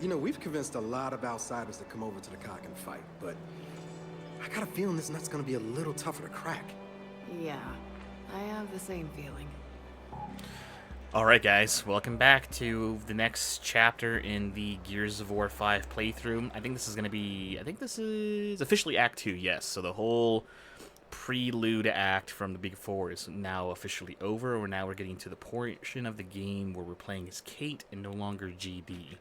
We've convinced a lot of outsiders to come over to the Cog and fight, but I got a feeling this nut's gonna be a little tougher to crack. Yeah, I have the same feeling. Alright guys, welcome back to the next chapter in the Gears of War 5 playthrough. I think this is officially Act 2, yes. So the whole prelude act from the Big Four is now officially over. Now we're getting to the portion of the game where we're playing as Kate and no longer GD.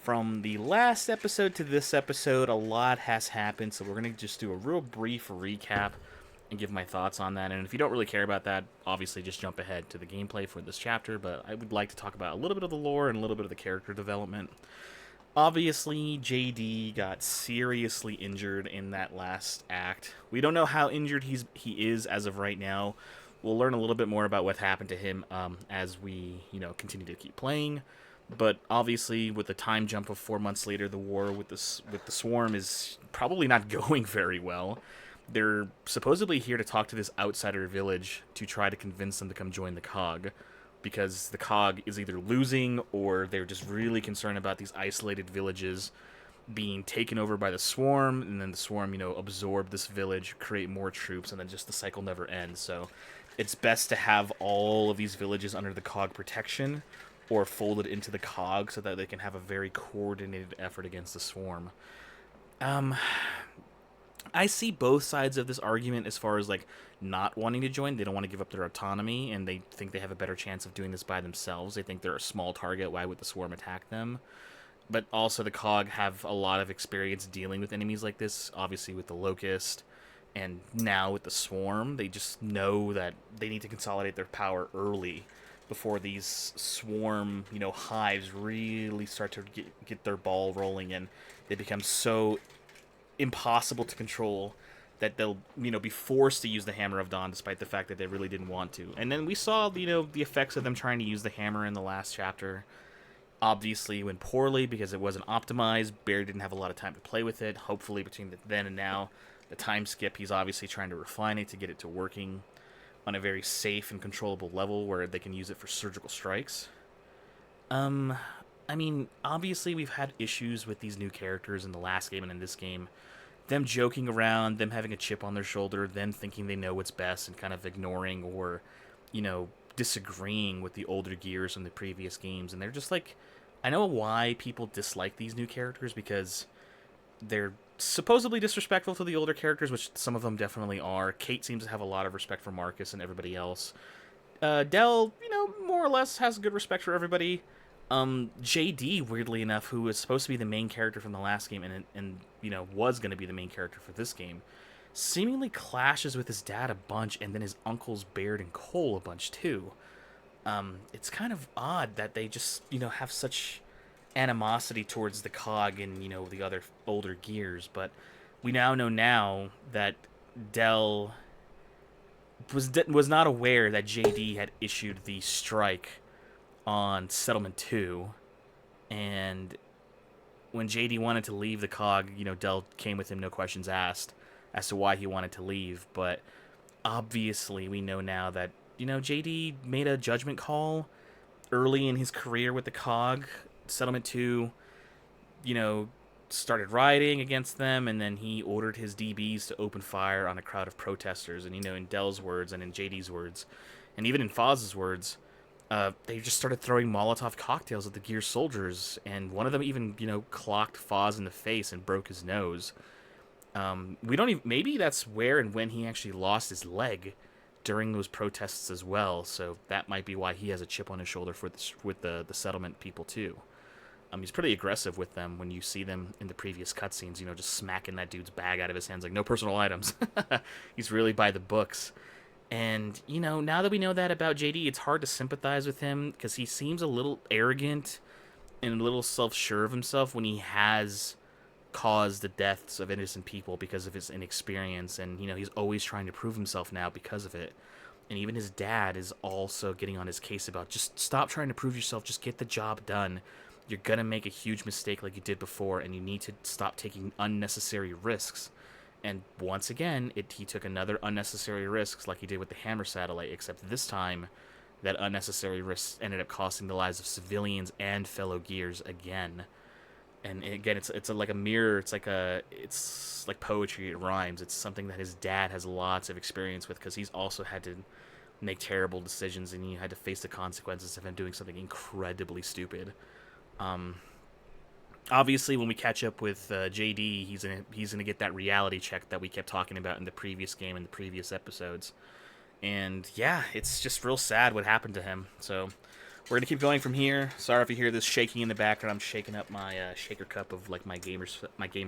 From the last episode to this episode, a lot has happened, so we're going to just do a real brief recap and give my thoughts on that. And if you don't really care about that, obviously just jump ahead to the gameplay for this chapter, but I would like to talk about a little bit of the lore and a little bit of the character development. Obviously, JD got seriously injured in that last act. We don't know how injured he is as of right now. We'll learn a little bit more about what happened to him as we continue to keep playing. But obviously, with the time jump of 4 months later, the war with the Swarm is probably not going very well. They're supposedly here to talk to this outsider village to try to convince them to come join the Cog, because the Cog is either losing or they're just really concerned about these isolated villages being taken over by the Swarm, and then the Swarm, absorb this village, create more troops, and then just the cycle never ends. So it's best to have all of these villages under the Cog protection or folded into the Cog so that they can have a very coordinated effort against the Swarm. I see both sides of this argument as far as like not wanting to join. They don't want to give up their autonomy, and they think they have a better chance of doing this by themselves. They think they're a small target. Why would the Swarm attack them? But also the Cog have a lot of experience dealing with enemies like this, obviously with the Locust, and now with the Swarm. They just know that they need to consolidate their power early before these Swarm, hives really start to get their ball rolling, and they become so impossible to control that they'll be forced to use the Hammer of Dawn despite the fact that they really didn't want to. And then we saw the effects of them trying to use the hammer in the last chapter. Obviously went poorly because it wasn't optimized. Barry didn't have a lot of time to play with it. Hopefully between then and now, the time skip, he's obviously trying to refine it to get it to working on a very safe and controllable level where they can use it for surgical strikes. Obviously we've had issues with these new characters in the last game and in this game. Them joking around, them having a chip on their shoulder, them thinking they know what's best and kind of ignoring or, disagreeing with the older Gears from the previous games. And they're just like, I know why people dislike these new characters, because they're supposedly disrespectful to the older characters, which some of them definitely are. Kate seems to have a lot of respect for Marcus and everybody else. Dell, more or less has good respect for everybody. JD, weirdly enough, who was supposed to be the main character from the last game and was going to be the main character for this game, seemingly clashes with his dad a bunch, and then his uncles Baird and Cole a bunch too. It's kind of odd that they just, have such animosity towards the Cog and, the other older Gears, but we now know that Dell was not aware that JD had issued the strike on Settlement 2, and when JD wanted to leave the Cog, Dell came with him, no questions asked, as to why he wanted to leave. But obviously we know now that, JD made a judgment call early in his career with the Cog. Settlement 2, started rioting against them, and then he ordered his DBs to open fire on a crowd of protesters. And, in Dell's words and in JD's words, and even in Foz's words, they just started throwing Molotov cocktails at the Gear soldiers, and one of them even, clocked Foz in the face and broke his nose. We don't even, maybe that's where and when he actually lost his leg during those protests as well. So that might be why he has a chip on his shoulder with the settlement people too. He's pretty aggressive with them when you see them in the previous cutscenes. Just smacking that dude's bag out of his hands like no personal items. He's really by the books. And, now that we know that about JD, it's hard to sympathize with him because he seems a little arrogant and a little self-sure of himself when he has caused the deaths of innocent people because of his inexperience. And, he's always trying to prove himself now because of it. And even his dad is also getting on his case about just stop trying to prove yourself, just get the job done. You're going to make a huge mistake like you did before, and you need to stop taking unnecessary risks. And once again, he took another unnecessary risk like he did with the Hammer satellite, except this time that unnecessary risk ended up costing the lives of civilians and fellow Gears again. And again, it's like a mirror. It's like poetry. It rhymes. It's something that his dad has lots of experience with because he's also had to make terrible decisions and he had to face the consequences of him doing something incredibly stupid. Obviously, when we catch up with JD, he's gonna get that reality check that we kept talking about in the previous game and the previous episodes. And yeah, it's just real sad what happened to him. So we're gonna keep going from here. Sorry if you hear this shaking in the background. I'm shaking up my shaker cup of like my gamer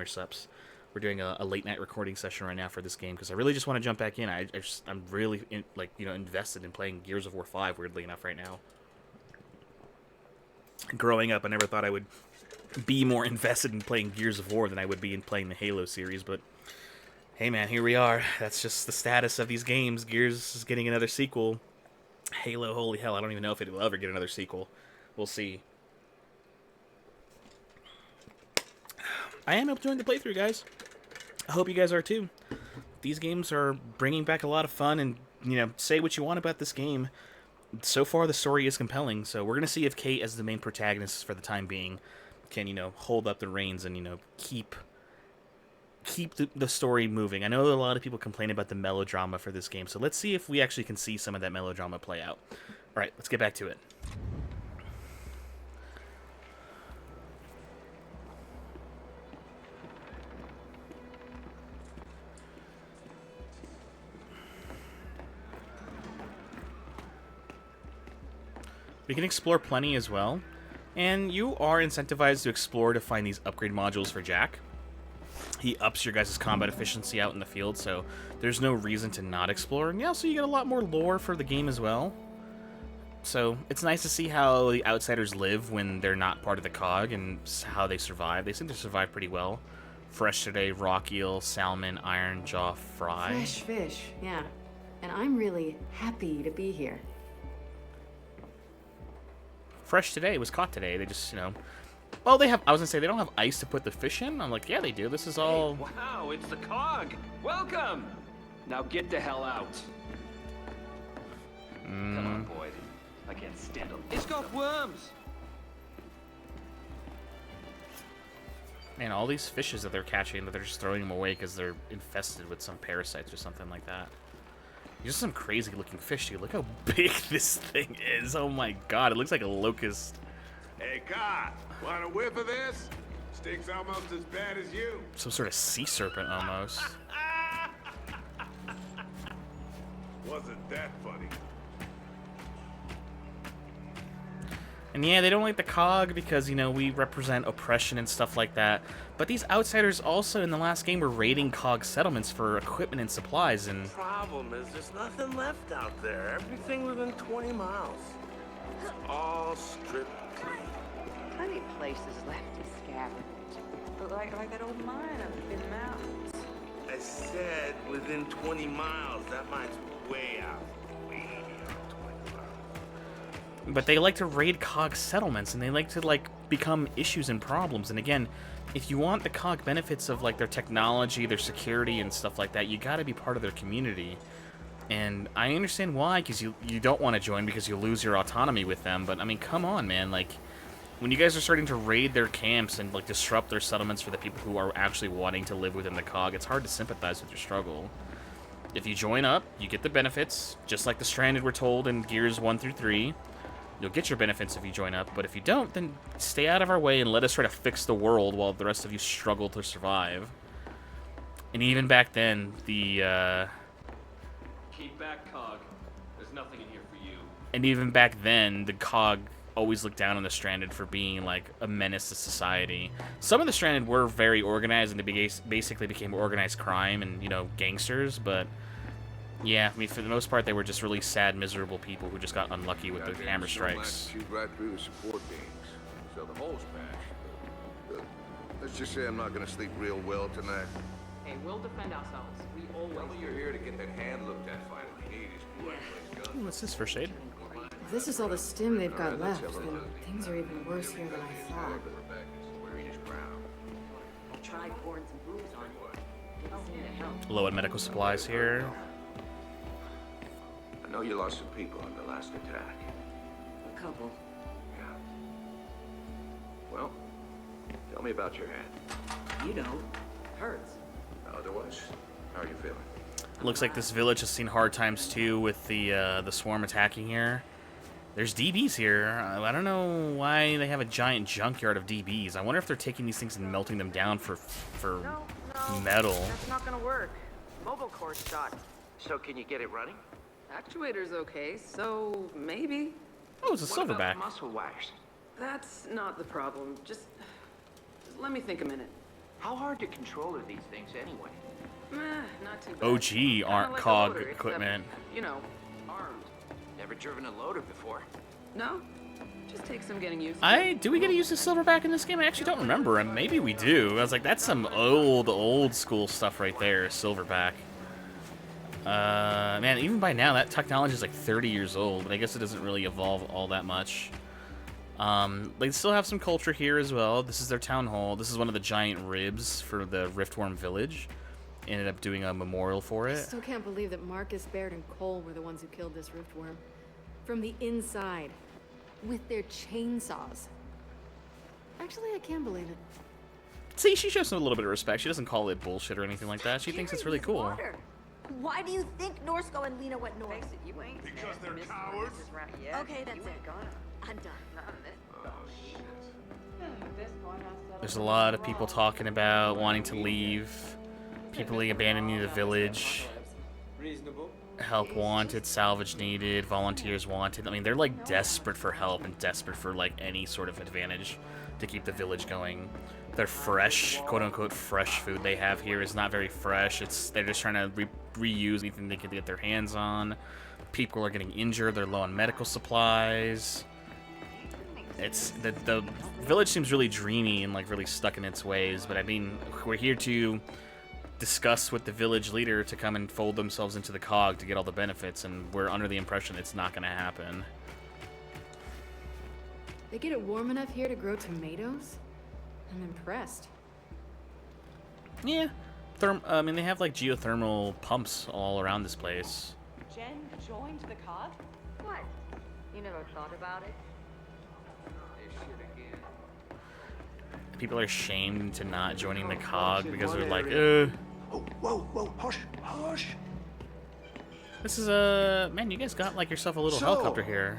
sups. We're doing a late night recording session right now for this game because I really just want to jump back in. I'm really invested in playing Gears of War 5. Weirdly enough, right now. Growing up, I never thought I would be more invested in playing Gears of War than I would be in playing the Halo series, but hey man, here we are. That's just the status of these games. Gears is getting another sequel. Halo, holy hell, I don't even know if it will ever get another sequel. We'll see. I am enjoying the playthrough, guys. I hope you guys are too. These games are bringing back a lot of fun, and, say what you want about this game. So far, the story is compelling, so we're going to see if Kate, as the main protagonist for the time being, can, hold up the reins and, keep the story moving. I know a lot of people complain about the melodrama for this game, so let's see if we actually can see some of that melodrama play out. Alright, let's get back to it. We can explore plenty as well, and you are incentivized to explore to find these upgrade modules for Jack. He ups your guys' combat efficiency out in the field, so there's no reason to not explore. And yeah, so you get a lot more lore for the game as well. So it's nice to see how the outsiders live when they're not part of the cog and how they survive. They seem to survive pretty well. Fresh today, rock eel, salmon, iron jaw fry. Fresh fish, yeah. And I'm really happy to be here. Fresh today, was caught today. They just, well, they have, I was gonna say, they don't have ice to put the fish in? I'm like, yeah, they do. This is all... Hey, wow, it's the cog. Welcome. Now get the hell out. Come on, Boyd. I can't stand them. It's got worms. Man, all these fishes that they're catching, that they're just throwing them away because they're infested with some parasites or something like that. Just some crazy looking fish, dude. Look how big this thing is. Oh my god, it looks like a locust. Hey, God, want a whiff of this? Stinks almost as bad as you. Some sort of sea serpent, almost. Wasn't that funny? And yeah, they don't like the cog because, we represent oppression and stuff like that. But these outsiders also, in the last game, were raiding cog settlements for equipment and supplies, and... Problem is, there's nothing left out there. Everything within 20 miles. It's all stripped clean. Plenty of places left to scavenge. But like that old mine up in the mountains. I said within 20 miles. That mine's way out. Way beyond 20 miles. But they like to raid cog settlements, and they like to, become issues and problems. And again, if you want the cog benefits of, their technology, their security, and stuff like that, you gotta be part of their community. And I understand why, because you don't want to join because you lose your autonomy with them. But, I mean, come on, man. When you guys are starting to raid their camps and, disrupt their settlements for the people who are actually wanting to live within the cog, it's hard to sympathize with your struggle. If you join up, you get the benefits, just like the Stranded were told in Gears 1 through 3. You'll get your benefits if you join up, but if you don't, then stay out of our way and let us try to fix the world while the rest of you struggle to survive. And even back then, the, Keep back, cog. There's nothing in here for you. And even back then, the cog always looked down on the Stranded for being, a menace to society. Some of the Stranded were very organized, and they basically became organized crime and, gangsters, but... Yeah, I mean, for the most part, they were just really sad, miserable people who just got unlucky with their hammer strikes. Shoot right through the support beams. So the whole smash. Good. Let's just say I'm not gonna sleep real well tonight. Hey, we'll defend ourselves. We always Well, you're here to get that hand looked at finally. Ooh, what's this for shade? If this is all the stim they've got left, then things are even worse here than I thought. I tried pouring some booze on you. Didn't seem to help. Low on medical supplies here. I know you lost some people in the last attack. A couple. Yeah. Well, tell me about your hand. You know, hurts. Otherwise, how are you feeling? Looks like this village has seen hard times too with the swarm attacking here. There's DBs here. I don't know why they have a giant junkyard of DBs. I wonder if they're taking these things and melting them down for No, metal. that's not gonna work. Mobile core's shot. So can you get it running? Actuator's okay, so maybe. Oh, it's a What about silverback. the muscle wires? That's not the problem. Just let me think a minute. How hard to control are these things anyway? Not too bad. OG Kinda aren't like a cog loader, except, equipment. You know, armed. Never driven a loader before. No, just take some getting used to. Do we get to use the silverback in this game? I actually don't remember, and maybe we do. I was like, that's some old school stuff right there, silverback. Man, even by now, that technology is like 30 years old, but I guess it doesn't really evolve all that much. They still have some culture here as well. This is their town hall. This is one of the giant ribs for the Riftworm village. Ended up doing a memorial for I it. still can't believe that Marcus, Baird, and Cole were the ones who killed this riftworm. From the inside. With their chainsaws. Actually, I can believe it. See, she shows a little bit of respect. She doesn't call it bullshit or anything like that. She thinks it's really cool. Water. Why do you think Norsko and Lena went north? Face it, you ain't. Because they're missed cowards? this round yet. Okay, that's You ain't it. gonna. I'm done. Not in this. There's a lot of people talking about wanting to leave. People abandoning the village. Help wanted, salvage needed, volunteers wanted. I mean, they're like desperate for help and desperate for like any sort of advantage to keep the village going. Their fresh, quote-unquote, fresh food they have here is not very fresh. They're just trying to reuse anything they can get their hands on. People are getting injured. They're low on medical supplies. The village seems really dreamy and like really stuck in its ways. But I mean, we're here to discuss with the village leader to come and fold themselves into the cog to get all the benefits, and we're under the impression it's not going to happen. They get it warm enough here to grow tomatoes? I'm impressed. Yeah. I mean, they have like geothermal pumps all around this place. Jen joined the cog? What? You never thought about it? People are shamed into not joining the cog because they're like, Oh, whoa, hush, hush. This is man, you guys got like yourself a little helicopter here.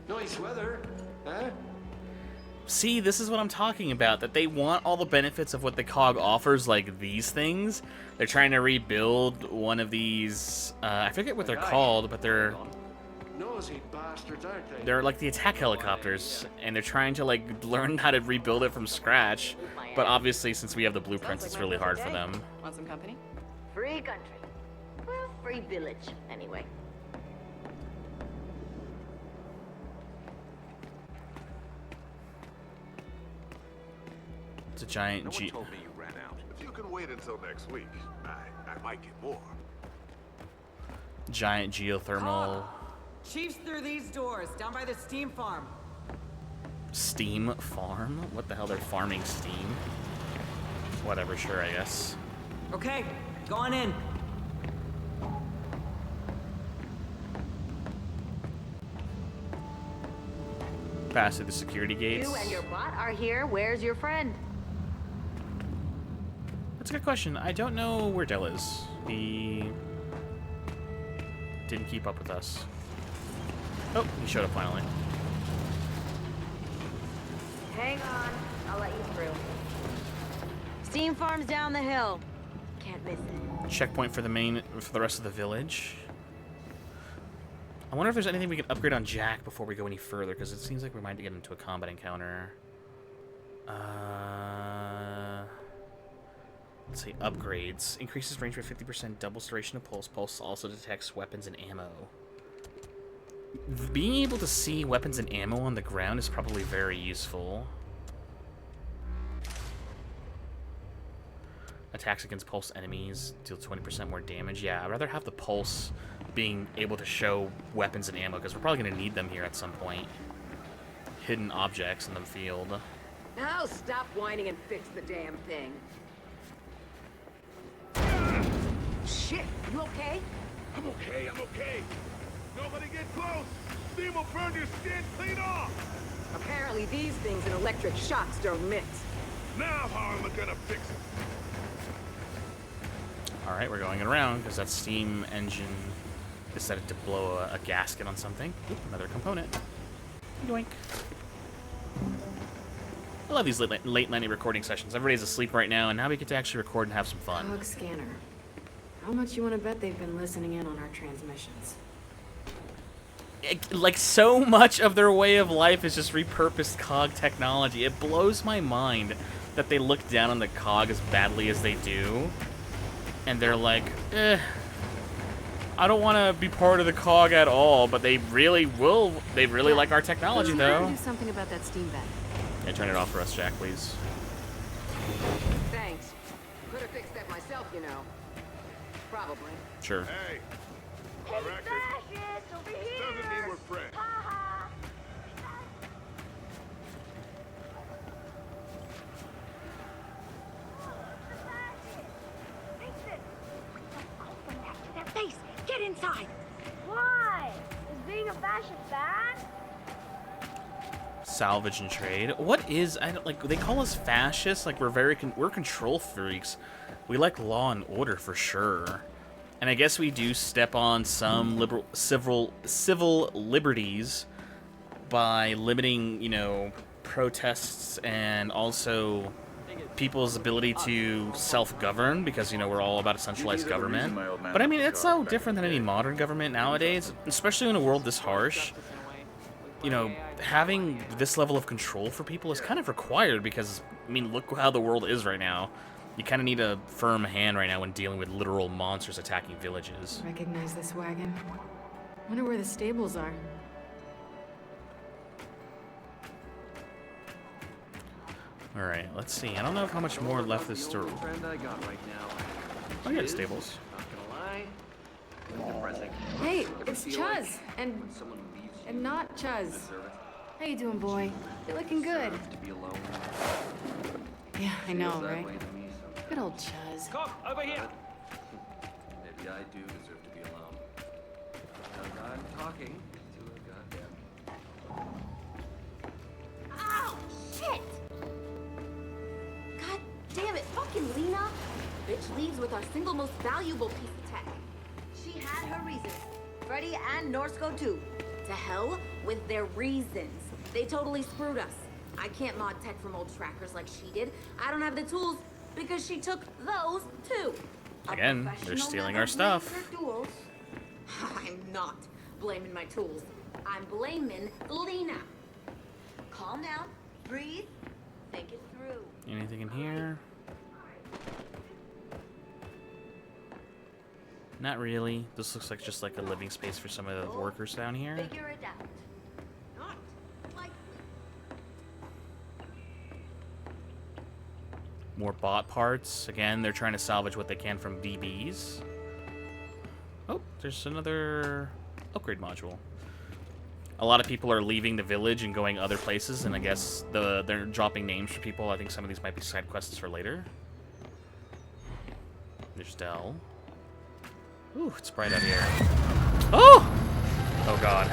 Nice weather, huh? See, this is what I'm talking about, that they want all the benefits of what the cog offers, like these things. They're trying to rebuild one of these, I forget what they're called, but they're Nosy bastards, aren't they? they're like the attack helicopters, and they're trying to like learn how to rebuild it from scratch. But obviously, since we have the blueprints, it's really hard for them. Want some company? Free country. Well, free village, anyway. It's a giant No one G. told me you ran out. If you can wait until next week, I might get more. Giant geothermal Chief's through these doors, down by the steam farm. steam farm. What the hell? They're farming steam. Whatever, sure, I guess. Okay, go on in. Pass through the security gates. You and your bot are here. Where's your friend? That's a good question. I don't know where Dell is. He didn't keep up with us. Oh, he showed up finally. Hang on. I'll let you through. Steam farm's down the hill. Can't miss it. Checkpoint for the rest of the village. I wonder if there's anything we can upgrade on Jack before we go any further, because it seems like we might get into a combat encounter. Let's see, upgrades. Increases range by 50%, doubles duration of pulse. Pulse also detects weapons and ammo. Being able to see weapons and ammo on the ground is probably very useful. Attacks against pulse enemies deal 20% more damage. Yeah, I'd rather have the pulse being able to show weapons and ammo, because we're probably going to need them here at some point. Hidden objects in the field. Now stop whining and fix the damn thing. Shit, you okay? I'm okay. Nobody get close. Steam will burn your skin clean off. Apparently these things and electric shocks don't mix. Now how am I gonna fix it? Alright, we're going around because that steam engine decided to blow a gasket on something. Oop, another component. Yoink. I love these late night recording sessions. Everybody's asleep right now, and now we get to actually record and have some fun. Cog scanner. How much you want to bet they've been listening in on our transmissions? Like, so much of their way of life is just repurposed cog technology. It blows my mind that they look down on the cog as badly as they do. And they're like, I don't want to be part of the cog at all, but they really will. They really like our technology, though. Do something about that steam vent. Yeah, turn it off for us, Jack, please. Thanks. Could have fixed that myself, you know. Probably. Sure. Hey, Hey, fascists, over here! doesn't mean we're friends. Ha ha! Face! Get inside! Why? Is being a fascist bad? Salvage and trade. What is, I don't, like, they call us fascists, like we're control freaks. We like law and order for sure. And I guess we do step on some civil liberties by limiting, you know, protests and also people's ability to self-govern because, you know, we're all about a centralized government. But I mean, it's so different than any modern government nowadays, especially in a world this harsh. You know, having this level of control for people is kind of required because, I mean, look how the world is right now. You kind of need a firm hand right now when dealing with literal monsters attacking villages. Recognize this wagon? Wonder where the stables are. All right, let's see. I don't know how much more left this story. Friend I got right now. Oh, yeah, the stables. Not gonna lie. Depressing. Hey, Ever it's feel Chuz, like and when someone leaves you, not you Chuz. deserve it? How you doing, boy? You're looking good. Deserve to be alone. Yeah, I know, Feels that right? way to me sometimes. Good old Chuz. Come over here. Maybe I do deserve to be alone. Because I'm talking to a goddamn. Ow! Shit! God damn it, fucking Lena! Bitch leaves with our single most valuable piece of tech. She had her reasons. Freddy and Norsco too. To hell with their reasons. They totally screwed us. I can't mod tech from old trackers like she did. I don't have the tools because she took those too. A Again, they're professional stealing never our stuff. blames her tools. I'm not blaming my tools. I'm blaming Lena. Calm down, breathe, think it through. Anything in here? Not really. This looks like just like a living space for some of the workers down here. Figure it out. Not like More bot parts. Again, they're trying to salvage what they can from VBs. Oh, there's another upgrade module. A lot of people are leaving the village and going other places, and I guess they're dropping names for people. I think some of these might be side quests for later. There's Dell. Ooh, it's bright out here. Oh! Oh, God.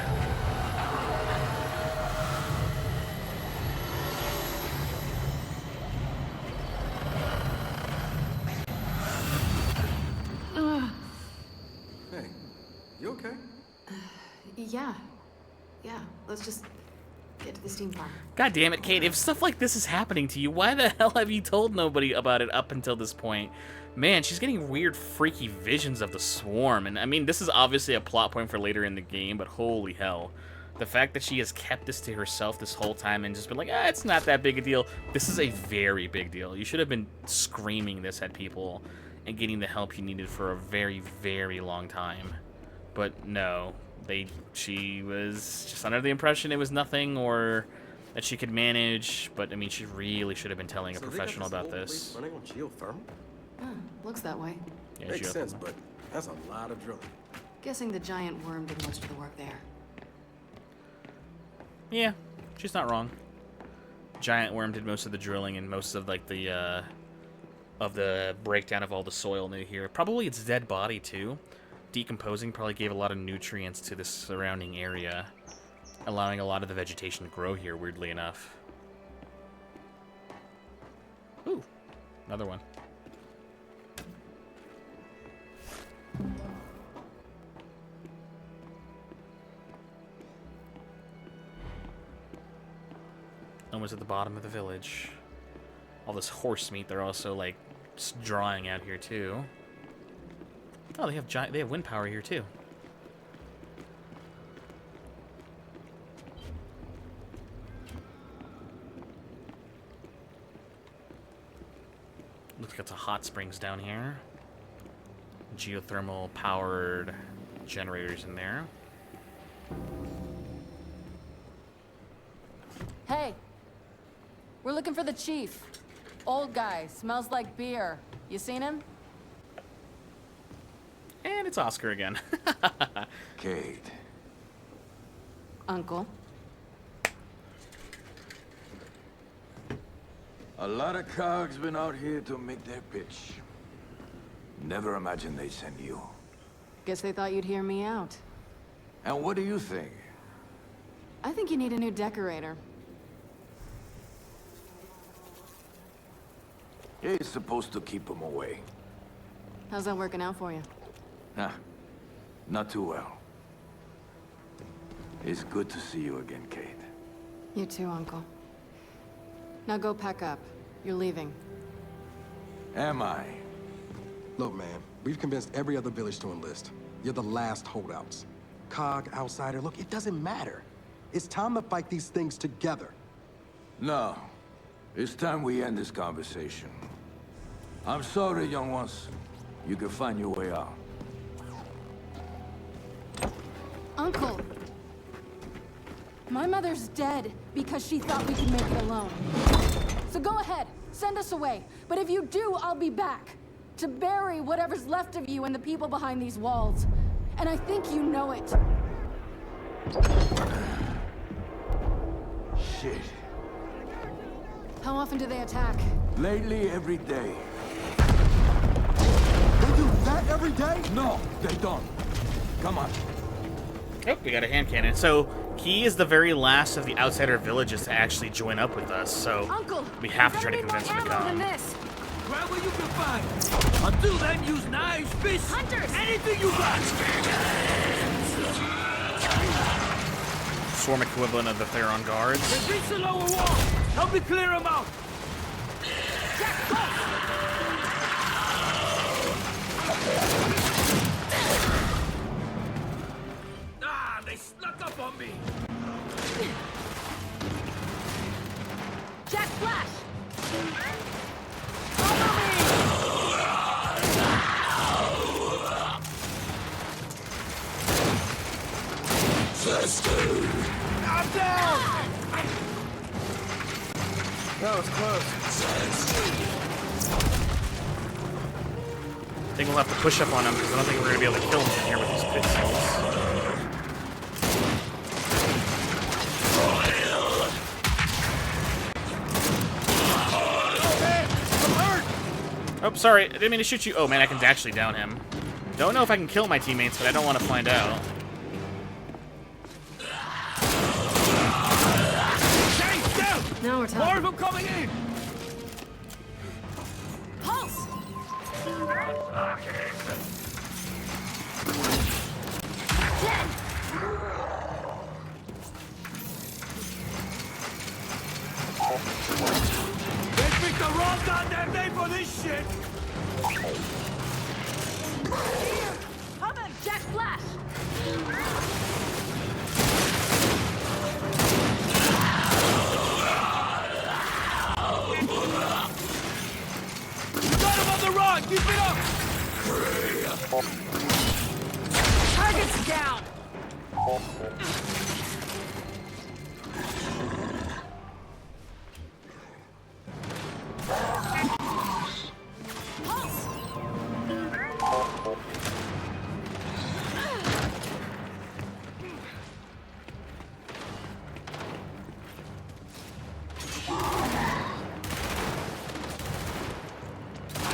Hey, you okay? Yeah. Yeah, let's just get to the steam farm. God damn it, Kate. If stuff like this is happening to you, why the hell have you told nobody about it up until this point? Man, she's getting weird, freaky visions of the swarm. And I mean, this is obviously a plot point for later in the game, but holy hell. The fact that she has kept this to herself this whole time and just been like, it's not that big a deal. This is a very big deal. You should have been screaming this at people and getting the help you needed for a very, very long time. But no, she was just under the impression it was nothing or that she could manage. But I mean, she really should have been telling a professional about this. Running on geothermal? Looks that way. Yeah, Makes geothermal. sense, but that's a lot of drilling. Guessing the giant worm did most of the work there. Yeah, she's not wrong. Giant worm did most of the drilling and most of like the breakdown of all the soil new here. Probably its dead body too. Decomposing probably gave a lot of nutrients to the surrounding area. allowing a lot of the vegetation to grow here, weirdly enough. Ooh, another one. Almost at the bottom of the village. All this horse meat they're also like drawing out here too. Oh, they have wind power here too. Looks like it's a hot springs down here. Geothermal powered generators in there. Hey, we're looking for the chief. Old guy, smells like beer. You seen him? And it's Oscar again. Kate. Uncle. A lot of cogs been out here to make their pitch. Never imagined they'd send you. Guess they thought you'd hear me out. And what do you think? I think you need a new decorator. You're supposed to keep them away. How's that working out for you? Huh. Not too well. It's good to see you again, Kate. You too, Uncle. Now go pack up. You're leaving. Am I? Look, man, we've convinced every other village to enlist. You're the last holdouts. Cog, outsider, look, it doesn't matter. It's time to fight these things together. No. It's time we end this conversation. I'm sorry, young ones. You can find your way out. Uncle! My mother's dead because she thought we could make it alone. So go ahead, send us away. But if you do, I'll be back. To bury whatever's left of you and the people behind these walls. And I think you know it. Shit. How often do they attack? Lately, every day. They do that every day? No, they don't. Come on. Oh, we got a hand cannon. So he is the very last of the outsider villages to actually join up with us. So Uncle, we have to try to convince him to come. Grab what you can find. Until then, use knives, fists, Hunters! anything you got. Swarm equivalent of the Theron guards. They reach the lower wall. Help me clear them out. Ah, they snuck up on me. Jack Flash! I'm down. That was close. I think we'll have to push up on him because I don't think we're going to be able to kill him from here with these pit cells. Oh, sorry. I didn't mean to shoot you. Oh, man, I can actually down him. Don't know if I can kill my teammates, but I don't want to find out. Now we're talking. More of them coming in. Pulse! They picked the wrong goddamn name for this shit. How about Jack Flash? You got him on the run. Keep it up. Target's down!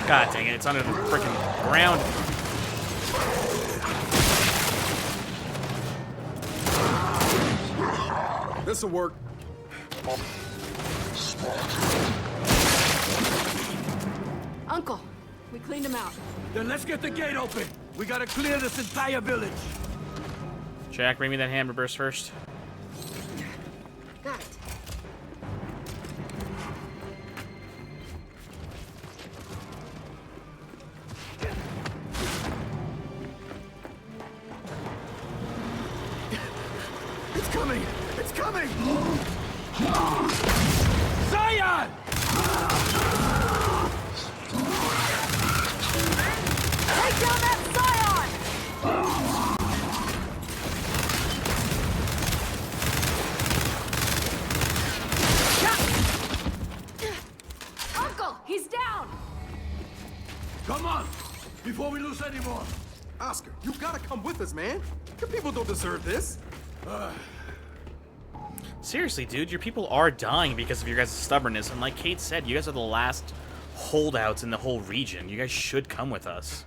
God dang it, it's under the freaking ground. This'll work. Uncle, we cleaned him out. Then let's get the gate open. We gotta clear this entire village. Jack, bring me that hammer burst first. Got it. It's coming! It's coming! Zion! Take down that Scion! Uncle, he's down! Come on! Before we lose any more! Oscar, you gotta come with us, man. Your people don't deserve this. Seriously, dude, your people are dying because of your guys' stubbornness, and like Kate said, you guys are the last holdouts in the whole region. You guys should come with us.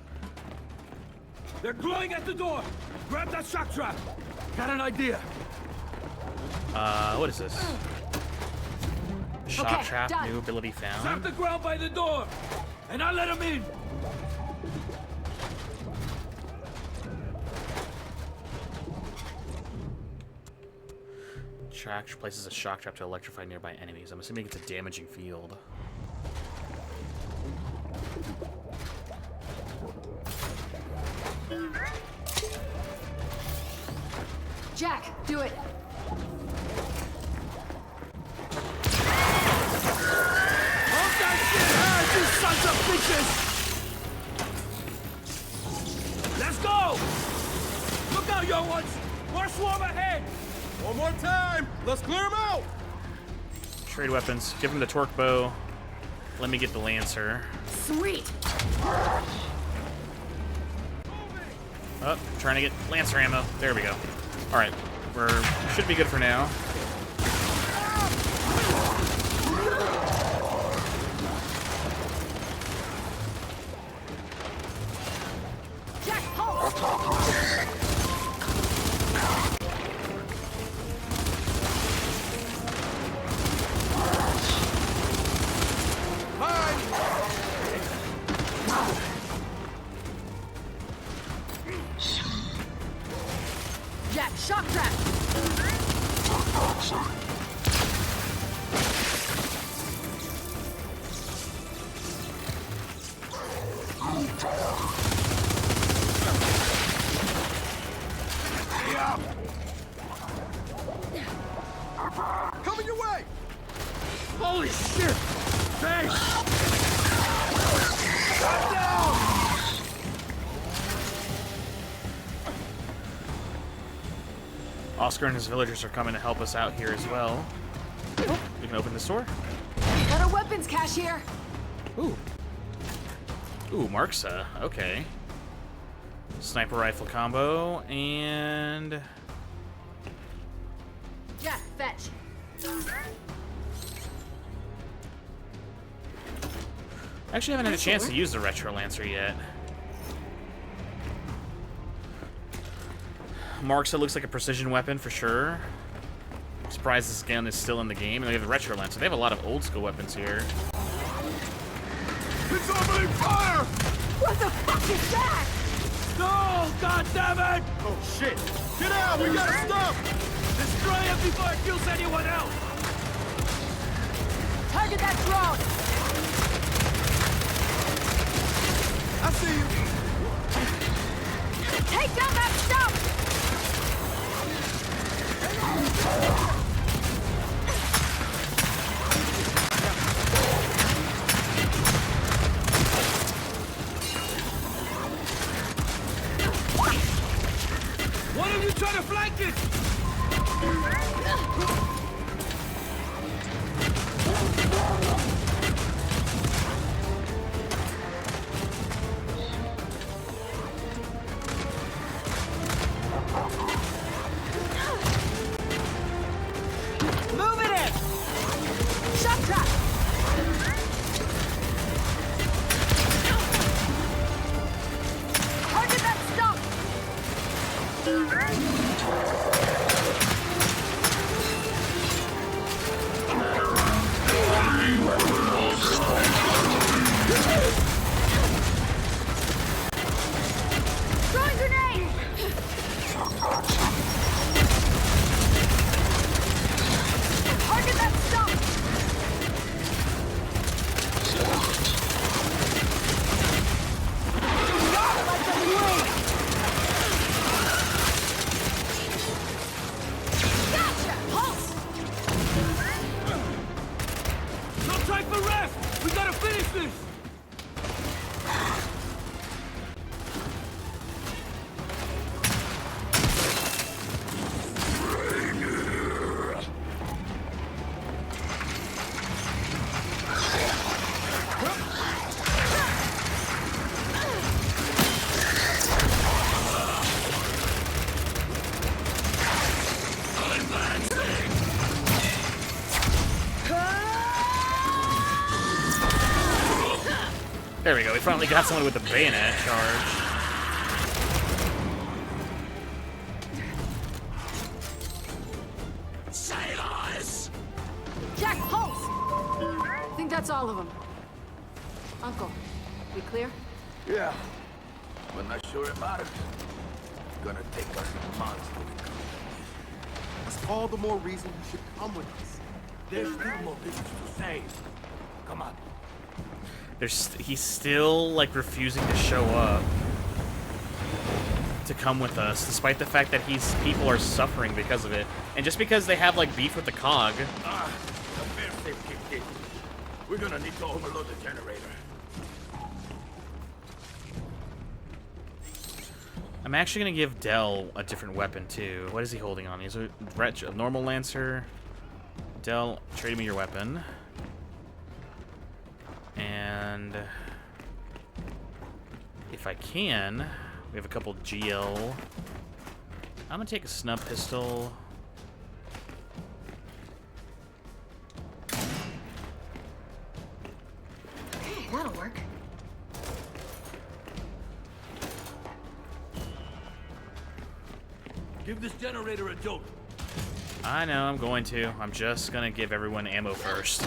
They're glowing at the door! Grab that shock trap! Got an idea! What is this? Shock Okay, trap, done. new ability Trap found. the ground by the door! And I'll let them in! Track places a shock trap to electrify nearby enemies. I'm assuming it's a damaging field. Jack, do it. Hold that shit hard, you sons of bitches! Let's go! Look out, young ones! More swarm ahead! One more time. Let's clear them out. Trade weapons. Give him the torque bow. Let me get the lancer. Sweet. Oh, trying to get lancer ammo. There we go. All right, should be good for now. Jack, halt! Jack, shock trap! Coming your way. Holy shit! Thanks! Shut down! Oscar and his villagers are coming to help us out here as well. Oh, we can open this door. Got a weapons cache here. Ooh. Ooh, Marksa. Okay. Sniper rifle combo, and... Jack, fetch. Actually, I haven't had a chance to use the Retro Lancer yet. Marksa looks like a precision weapon for sure. I'm surprised this gun is still in the game. And they have the Retro Lancer. They have a lot of old school weapons here. It's opening fire! What the fuck is that? No! God damn it! Oh shit! Get out! We gotta stop! Destroy it before it kills anyone else! Target that drone! I see you. Take down that stuff! One of you try to flank it! Move it in! Shock trap! Target that stuff! to rest! We gotta finish this! There we go. We finally got someone with a bayonet charge. Sailors! Jack, pulse! I think that's all of them. Uncle, we clear? Yeah, but not sure it matters. It's gonna take us months to recover. That's all the more reason you should come with us. There's still more business to save. Come on. He's still, like, refusing to show up to come with us, despite the fact that people are suffering because of it. And just because they have, like, beef with the COG. The fair-safe kicked in. We're gonna need to overload the generator. I'm actually gonna give Del a different weapon, too. What is he holding on? He's a normal Lancer. Del, trade me your weapon. And if I can, we have a couple GL. I'm gonna take a snub pistol. Okay, that'll work. Give this generator a jolt. I know, I'm going to. I'm just gonna give everyone ammo first.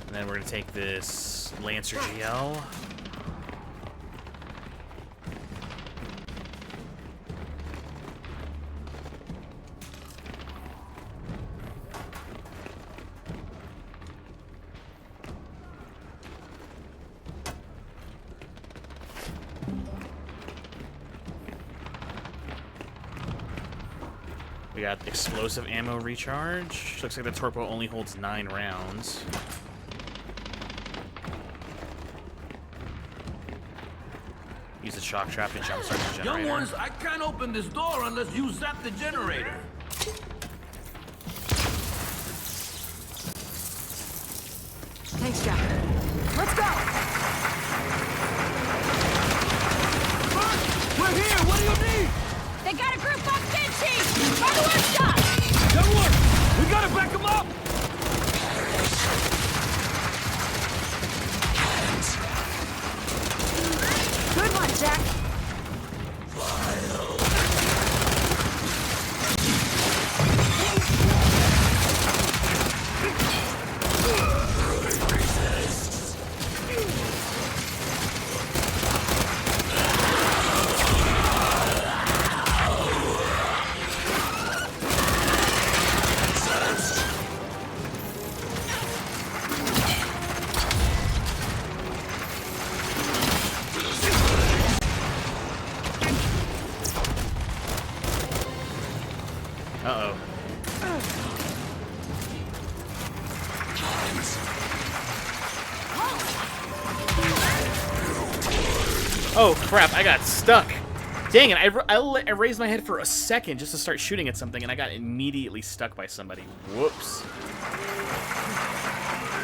And then we're gonna take this Lancer GL. We got explosive ammo recharge. Looks like the torpedo only holds 9 rounds. Use the shock trap to jumpstart the generator. Young ones, I can't open this door unless you zap the generator. Thanks, Jack. Let's go! We're here! What do you need? They got a group on Vinci! By the workshop! Young one! We gotta back them up! Good one, Jack! Uh-oh. Oh, crap, I got stuck. Dang it, I raised my head for a second just to start shooting at something, and I got immediately stuck by somebody. Whoops.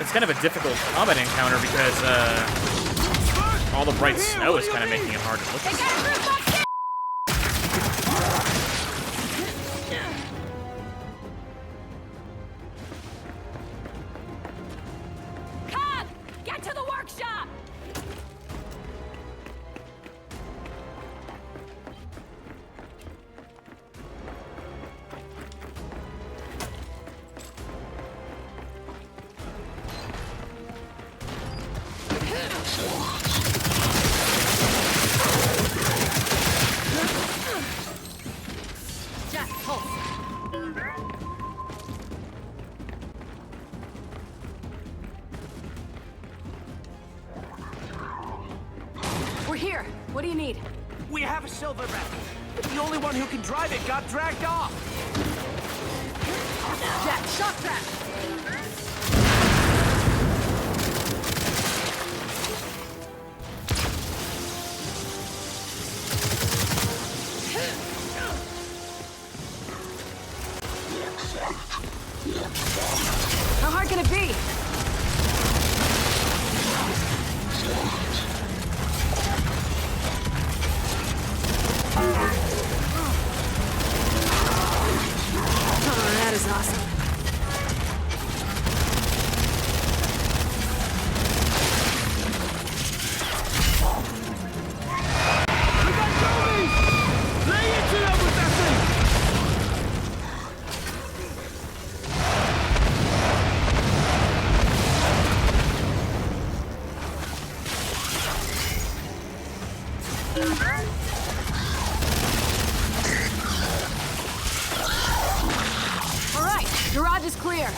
It's kind of a difficult combat encounter because, all the bright snow is kind of making it hard to look at. Get to the workshop! Jack, pulse. We're here. What do you need? We have a silver wrap. the only one who can drive it got dragged off. Jack, shot that! How hard can it be? Oh, that is awesome. We got zombies! Lay into them with that thing! All right, garage is clear.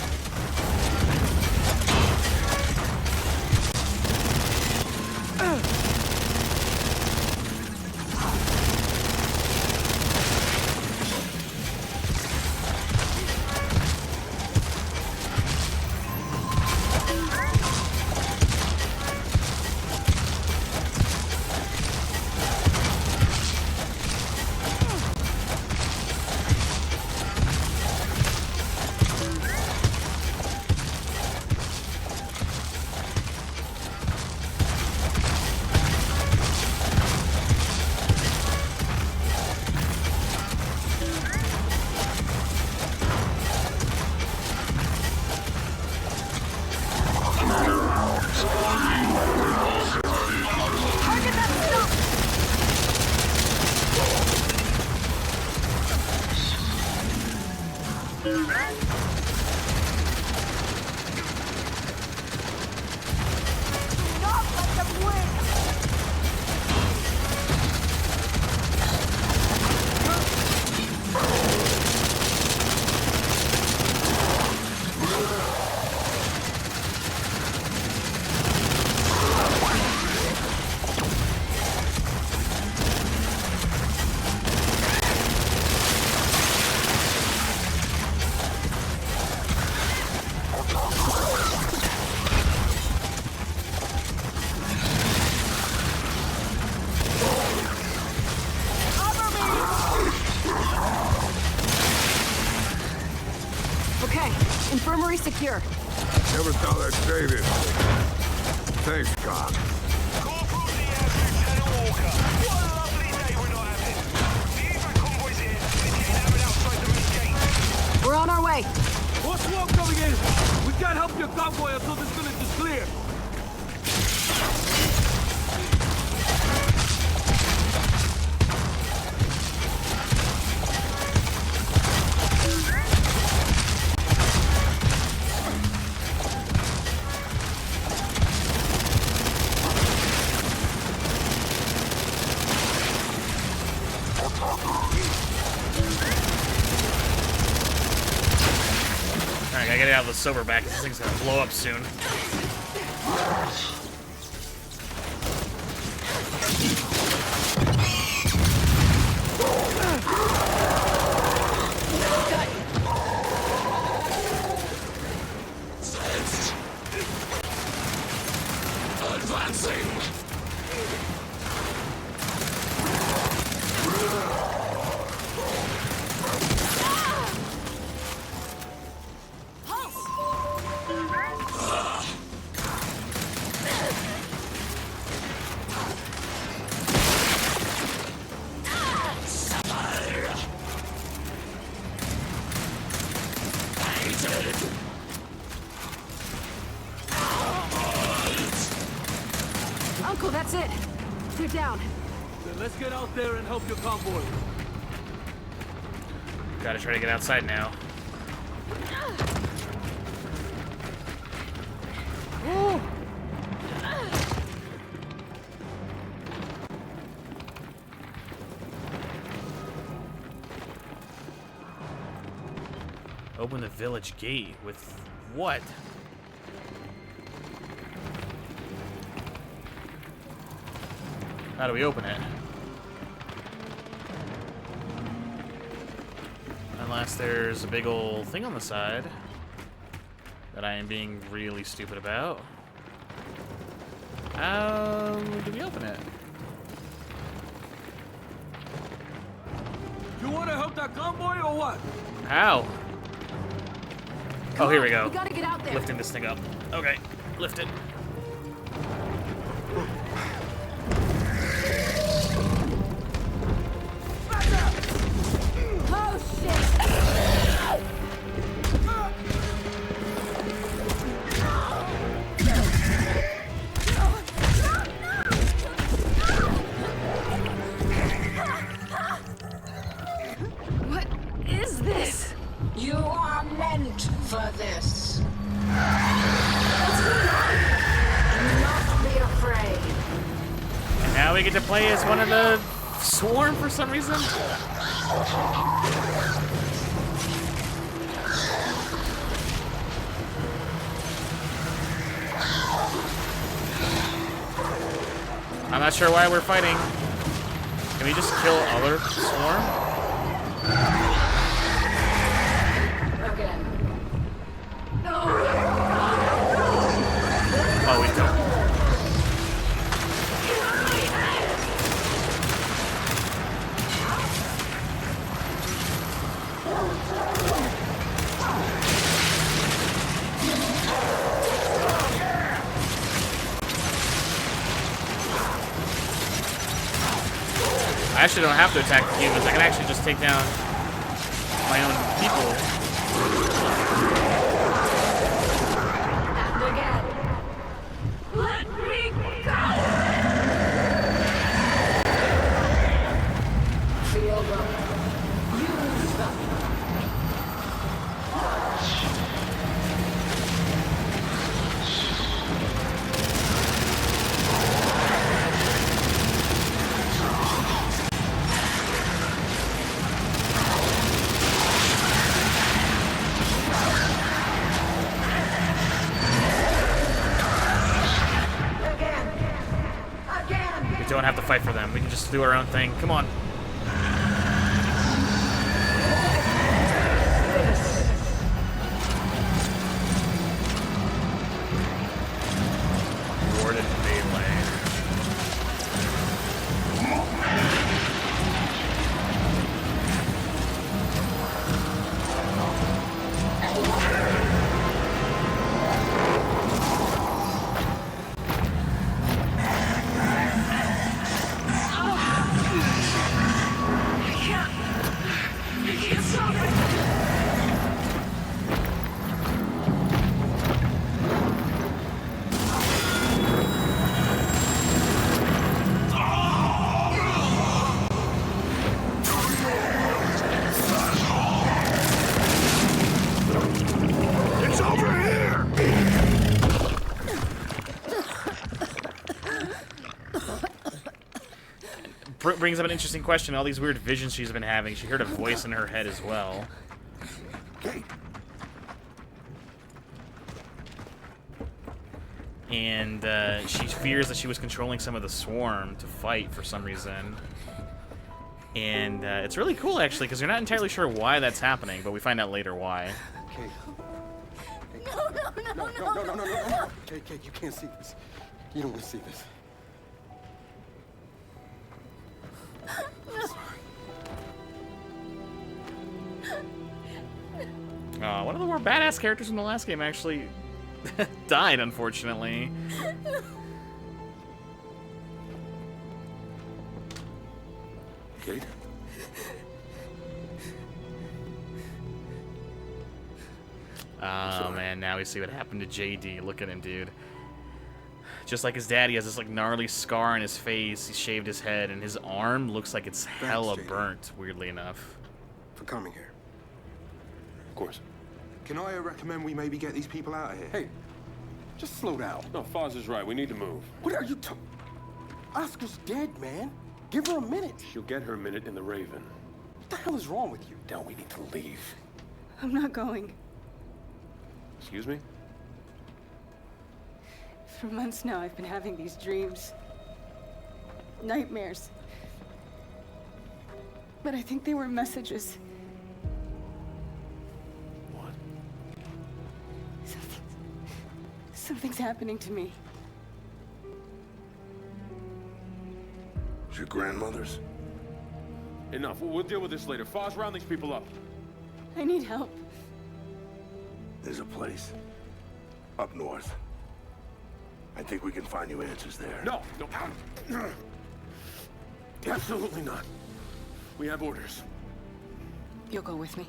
Okay, infirmary secure. Never thought I'd say this. Thanks, Cobb. We're on our way. More swarm coming in! We can't help your convoy until this village is clear! Alright, I gotta get out of the sober back, 'cause this thing's gonna blow up soon. Advancing! Uncle, that's it. They're down. Then let's get out there and help your convoy. Gotta try to get outside now. Open the village gate with what? How do we open it? Unless there's a big old thing on the side that I am being really stupid about. How do we open it? You want to help that convoy or what? How? Oh, here we go. We gotta get out there. Lifting this thing up. Okay, lift it. Oh, shit! What is this? You are meant for this. Not be afraid. And now we get to play as one of the swarm for some reason. I'm not sure why we're fighting. Can we just kill other swarm? Again. Oh, we don't. I actually don't have to attack the humans. I can actually just take down my own people. And again. Let me go! Feel them. Use them. We don't have to fight for them. We can just do our own thing. Come on. Rewarded melee. It's over here! Brings up an interesting question. All these weird visions she's been having. She heard a voice in her head as well. And she fears that she was controlling some of the swarm to fight for some reason. And it's really cool, actually, because you're not entirely sure why that's happening, but we find out later why. Kate. No. No. Kate, you can't see this. You don't want to see this. One of the more badass characters from the last game actually died, unfortunately. Kate? Oh man, now we see what happened to JD. Look at him, dude. Just like his dad, he has this like gnarly scar on his face. He shaved his head, and his arm looks like it's hella burnt, weirdly enough. For coming here. Of course. Can I recommend we maybe get these people out of here? Hey, just slow down. No, Foz is right. We need to move. What are you talking? Oscar's dead, man. Give her a minute. She'll get her minute in the Raven. What the hell is wrong with you? Now we need to leave. I'm not going. Excuse me? For months now, I've been having these dreams. Nightmares. But I think they were messages. Something's happening to me. It's your grandmother's? Enough. We'll deal with this later. Foz, round these people up. I need help. There's a place up north. I think we can find you answers there. No, no. Absolutely not. We have orders. You'll go with me.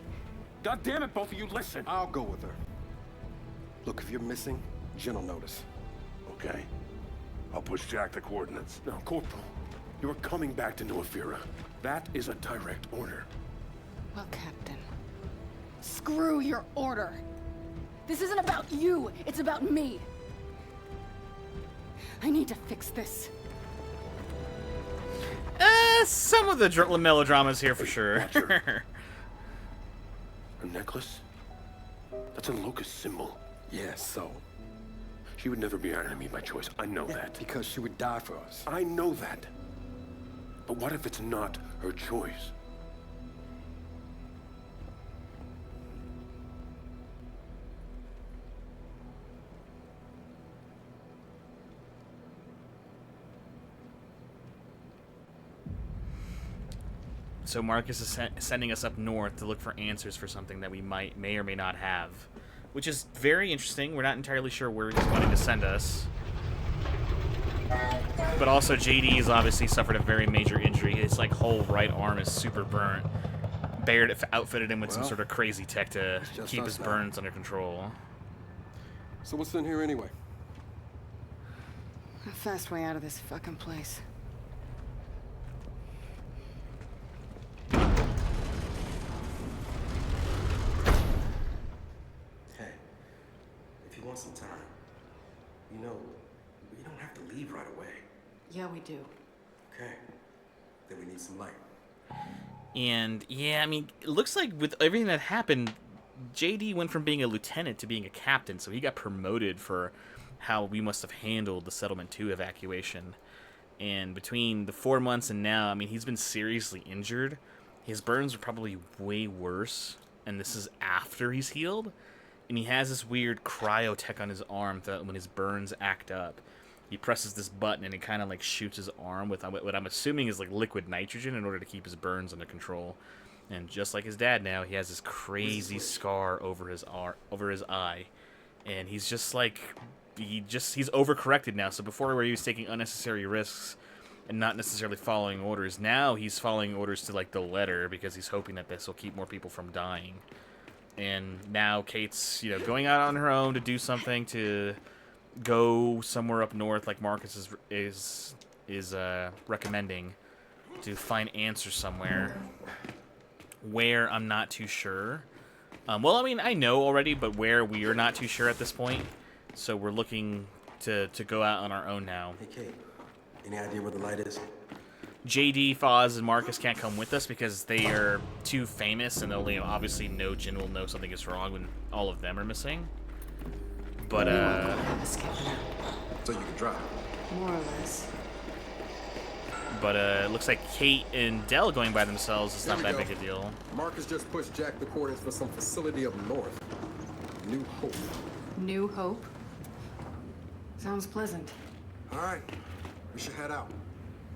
God damn it, both of you, listen. I'll go with her. Look, if you're missing, Jen will notice. Okay. I'll push Jack the coordinates. No, Corporal. You're coming back to New Afira. That is a direct order. Well, Captain. Screw your order. This isn't about you. It's about me. I need to fix this. Some of the melodramas here for sure. Her necklace? That's a locust symbol. Yeah, so? She would never be our enemy by choice. I know that. Because she would die for us. I know that. But what if it's not her choice? So Marcus is sending us up north to look for answers for something that we may or may not have, which is very interesting. We're not entirely sure where he's wanting to send us. But also JD has obviously suffered a very major injury. His like whole right arm is super burnt. Baird outfitted him with some sort of crazy tech to keep his burns under control. So what's in here anyway? A fast way out of this fucking place. Hey, if you want some time, you know, we don't have to leave right away. Yeah, we do. Okay. Then we need some light. And yeah, I mean, it looks like with everything that happened, JD went from being a lieutenant to being a captain, so he got promoted for how we must have handled the Settlement 2 evacuation. And between the 4 months and now, I mean, he's been seriously injured. His burns are probably way worse, and this is after he's healed. And he has this weird cryo tech on his arm that when his burns act up, he presses this button and it kind of like shoots his arm with what I'm assuming is like liquid nitrogen in order to keep his burns under control. And just like his dad now, he has this crazy scar over his eye. And he's just like, he's overcorrected now. So before where he was taking unnecessary risks and not necessarily following orders, now he's following orders to like the letter because he's hoping that this will keep more people from dying. And now Kate's, you know, going out on her own to do something, to go somewhere up north like Marcus is recommending, to find answers somewhere. Where, I'm not too sure. Well, I mean, I know already, but where, we are not too sure at this point. So we're looking to go out on our own now. Hey, Kate, any idea where the light is? JD, Foz, and Marcus can't come with us because they are too famous, and only obviously no Jin will know something is wrong when all of them are missing. But, So you can drive. More or less. But it looks like Kate and Dell going by themselves is not that big a deal. Marcus just pushed Jack the coordinates for some facility up north. New Hope. New Hope? Sounds pleasant. All right, we should head out.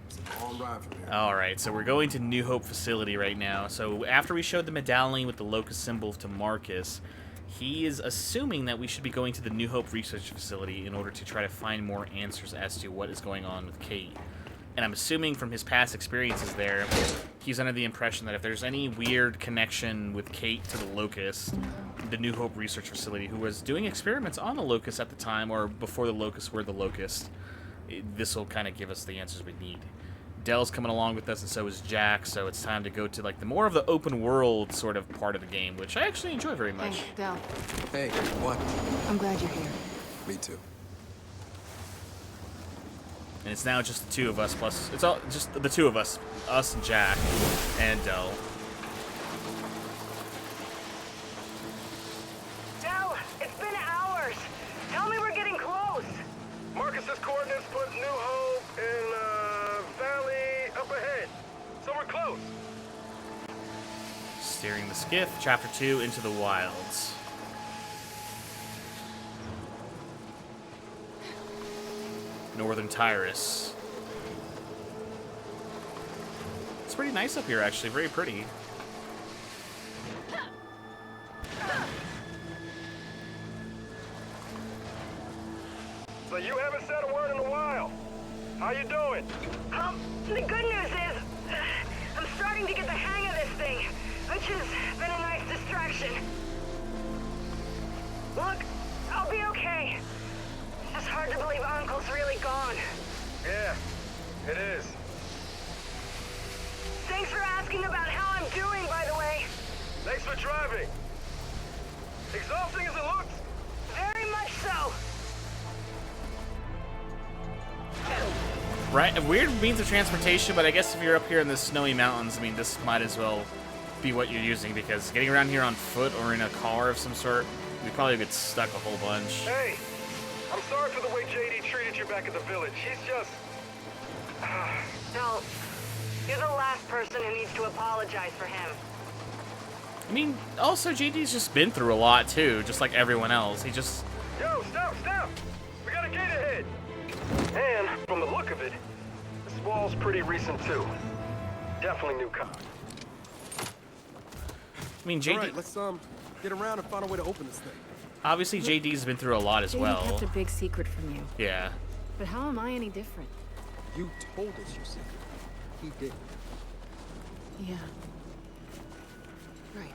It's a long ride from here. All right, so we're going to New Hope facility right now. So after we showed the medallion with the locust symbol to Marcus, he is assuming that we should be going to the New Hope research facility in order to try to find more answers as to what is going on with Kate. And I'm assuming from his past experiences there, he's under the impression that if there's any weird connection with Kate to the Locust, the New Hope research facility, who was doing experiments on the Locust at the time, or before the Locust were the Locust, this will kind of give us the answers we need. Dell's coming along with us, and so is Jack, so it's time to go to like the more of the open world sort of part of the game, which I actually enjoy very much. Hey, Dell. Hey, what? I'm glad you're here. Me too. And it's now just the two of us, plus it's all just the two of us, us and Jack and Dell. Dell, it's been hours. Tell me we're getting close. Marcus's coordinates put New Hope in valley up ahead. So we're close. Steering the skiff, Chapter 2, Into the Wilds. Northern Tyrus. It's pretty nice up here, actually. Very pretty. So you haven't said a word in a while. How you doing? The good news is, I'm starting to get the hang of this thing, which has been a nice distraction. Look, I'll be okay. It's just hard to believe Uncle's really gone. Yeah, it is. Thanks for asking about how I'm doing, by the way. Thanks for driving. Exhausting as it looks. Very much so. Right, weird means of transportation, but I guess if you're up here in the snowy mountains, I mean, this might as well be what you're using, because getting around here on foot or in a car of some sort, we probably get stuck a whole bunch. Hey, I'm sorry for the way JD treated you back at the village. He's just... No, you're the last person who needs to apologize for him. I mean, also, JD's just been through a lot, too, just like everyone else. He just... Yo, stop! We got a gate ahead! And, from the look of it, this wall's pretty recent, too. Definitely new cop. I mean, JD... All right, let's get around and find a way to open this thing. Obviously, JD's been through a lot as well. JD kept a big secret from you. Yeah. But how am I any different? You told us your secret. He did. Yeah. Right.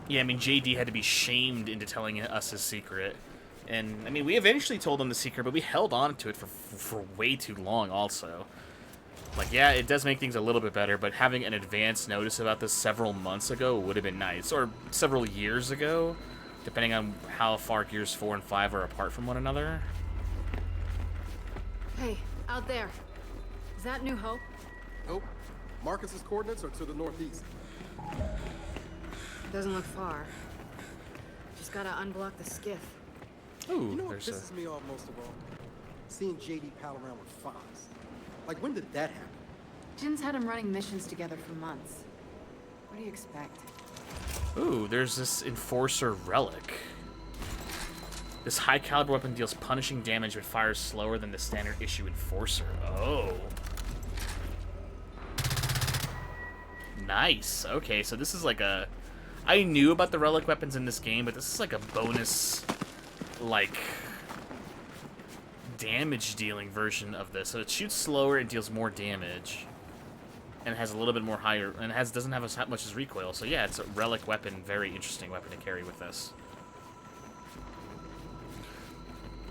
Yeah, I mean, JD had to be shamed into telling us his secret. And, I mean, we eventually told him the secret, but we held on to it for way too long also. Like, yeah, it does make things a little bit better, but having an advance notice about this several months ago would have been nice. Or several years ago, depending on how far Gears 4 and 5 are apart from one another. Hey, out there. Is that New Hope? Nope. Marcus's coordinates are to the northeast. Doesn't look far. Just gotta unblock the skiff. Ooh, you know what pisses me off most of all? Seeing JD pal around with Fox. Like, when did that happen? Jin's had him running missions together for months. What do you expect? Ooh, there's this Enforcer relic. This high-caliber weapon deals punishing damage but fires slower than the standard issue Enforcer. Oh. Nice. Okay, so this is like a... I knew about the relic weapons in this game, but this is like a bonus, like, damage-dealing version of this. So it shoots slower and deals more damage. And it has a little bit more higher... And it doesn't have as much as recoil. So yeah, it's a relic weapon. Very interesting weapon to carry with this.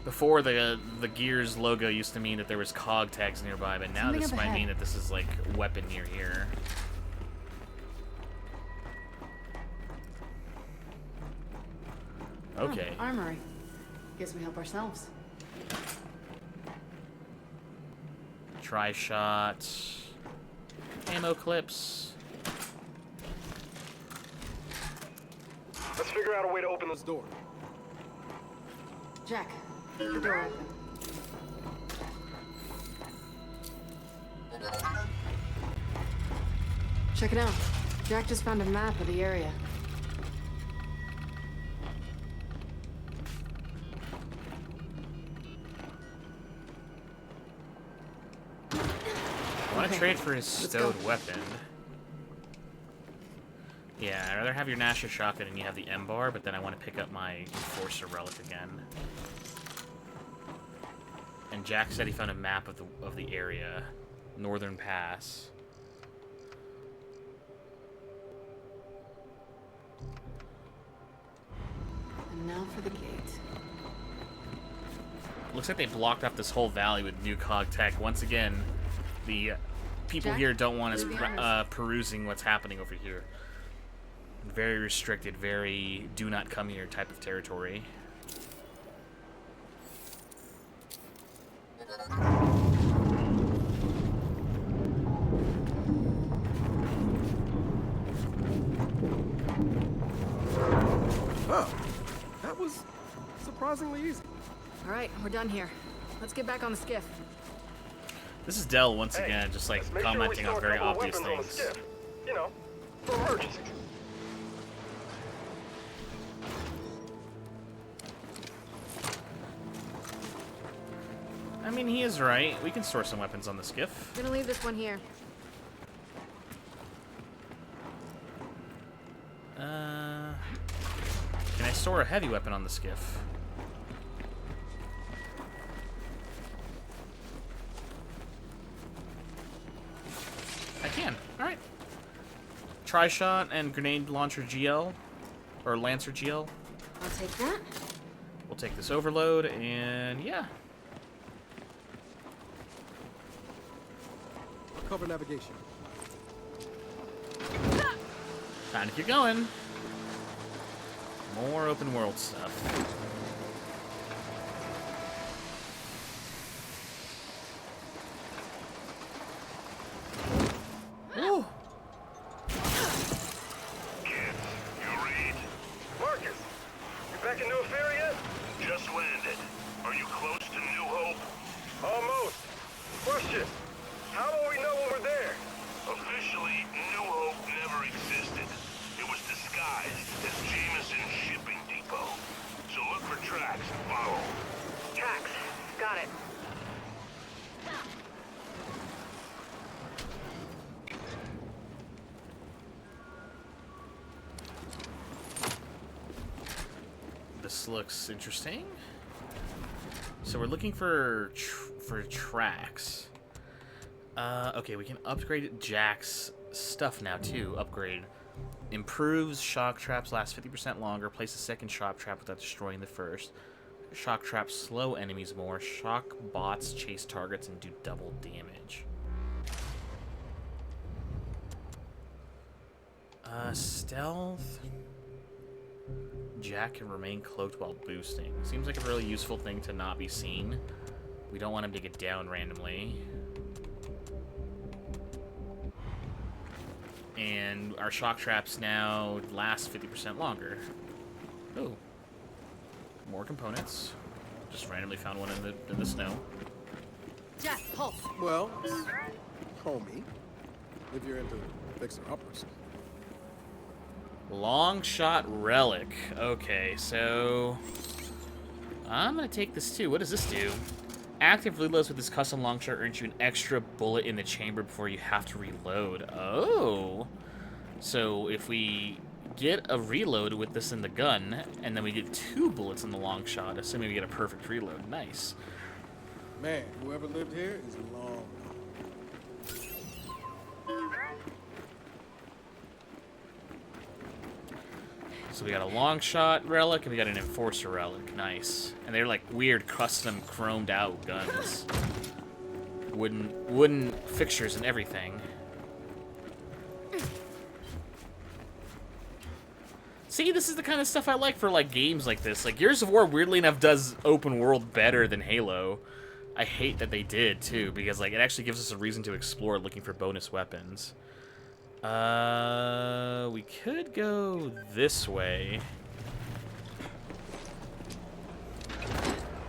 Before, the Gears logo used to mean that there was cog tags nearby, but now this might mean that this is, like, weapon near here. Okay. Oh, armory. Guess we help ourselves. Tri-shot. Ammo clips. Let's figure out a way to open this door. Jack, keep the door open. Check it out. Jack just found a map of the area. I want to trade for his stowed weapon. Yeah, I'd rather have your Nasher shotgun and you have the M-bar, but then I want to pick up my Enforcer relic again. And Jack said he found a map of the area. Northern Pass. And now for the gate. Looks like they blocked off this whole valley with new cog tech. Once again, the people Jack, here don't want us through perusing what's happening over here. Very restricted, very do not come here type of territory. Oh, that was surprisingly easy. All right, we're done here. Let's get back on the skiff. This is Dell once again, just like commenting on very obvious things. You know, for emergencies. mean, he is right. We can store some weapons on the skiff. I'm gonna leave this one here. Can I store a heavy weapon on the skiff? I can. All right. Tri-shot and grenade launcher GL, or Lancer GL. I'll take that. We'll take this overload, and yeah. Cover navigation. Time to keep going. More open world stuff. Woo. Kids, you read? Marcus, you back in New Affair yet? Just landed. Are you close to New Hope? Almost. Question. How will we know when we're there? Officially, New Hope never existed. It was disguised as Jameson's shipping depot. So look for tracks and follow. Tracks. Got it. This looks interesting. So we're looking for tracks. Okay, we can upgrade Jack's stuff now too. Upgrade. Improves shock traps, last 50% longer. Place a second shock trap without destroying the first. Shock traps slow enemies more. Shock bots chase targets and do double damage. Stealth. Jack can remain cloaked while boosting. Seems like a really useful thing to not be seen. We don't want him to get down randomly. And our shock traps now last 50% longer. Oh. More components. Just randomly found one in the snow. Jack, pulse. Well, homie, if you're into fixer-uppers. Long shot relic. Okay, so I'm gonna take this too. What does this do? Active reloads with this custom long shot earns you an extra bullet in the chamber before you have to reload. Oh, so if we get a reload with this in the gun, and then we get 2 bullets in the long shot, assuming we get a perfect reload. Nice. Man, whoever lived here is long. So we got a long shot relic and we got an enforcer relic. Nice. And they're like weird custom chromed out guns. Wooden fixtures and everything. See, this is the kind of stuff I like for like games like this. Like Gears of War, weirdly enough, does open world better than Halo. I hate that they did too, because like it actually gives us a reason to explore looking for bonus weapons. We could go this way.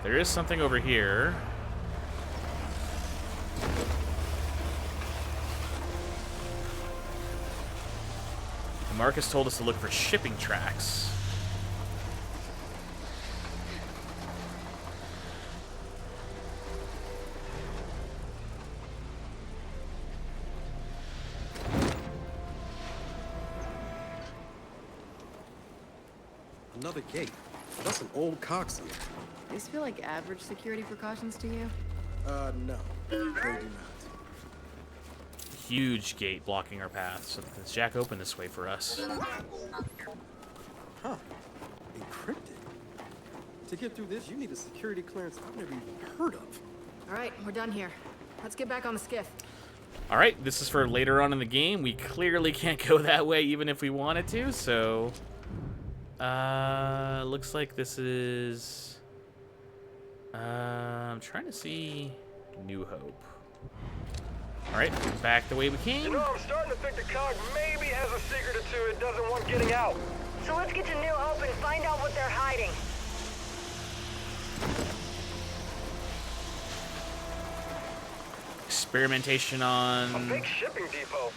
There is something over here. Marcus told us to look for shipping tracks. Another gate. That's an old coxswain. These feel like average security precautions to you? No. They do not. Huge gate blocking our path. So does Jack open this way for us? Huh. Encrypted. To get through this, you need a security clearance I've never even heard of. All right, we're done here. Let's get back on the skiff. All right, this is for later on in the game. We clearly can't go that way even if we wanted to, so... looks like this is... I'm trying to see New Hope. All right, back the way we came. You know, I'm starting to think the cog maybe has a secret or two it doesn't want getting out. So let's get to New Hope and find out what they're hiding. Experimentation on... A big shipping depot?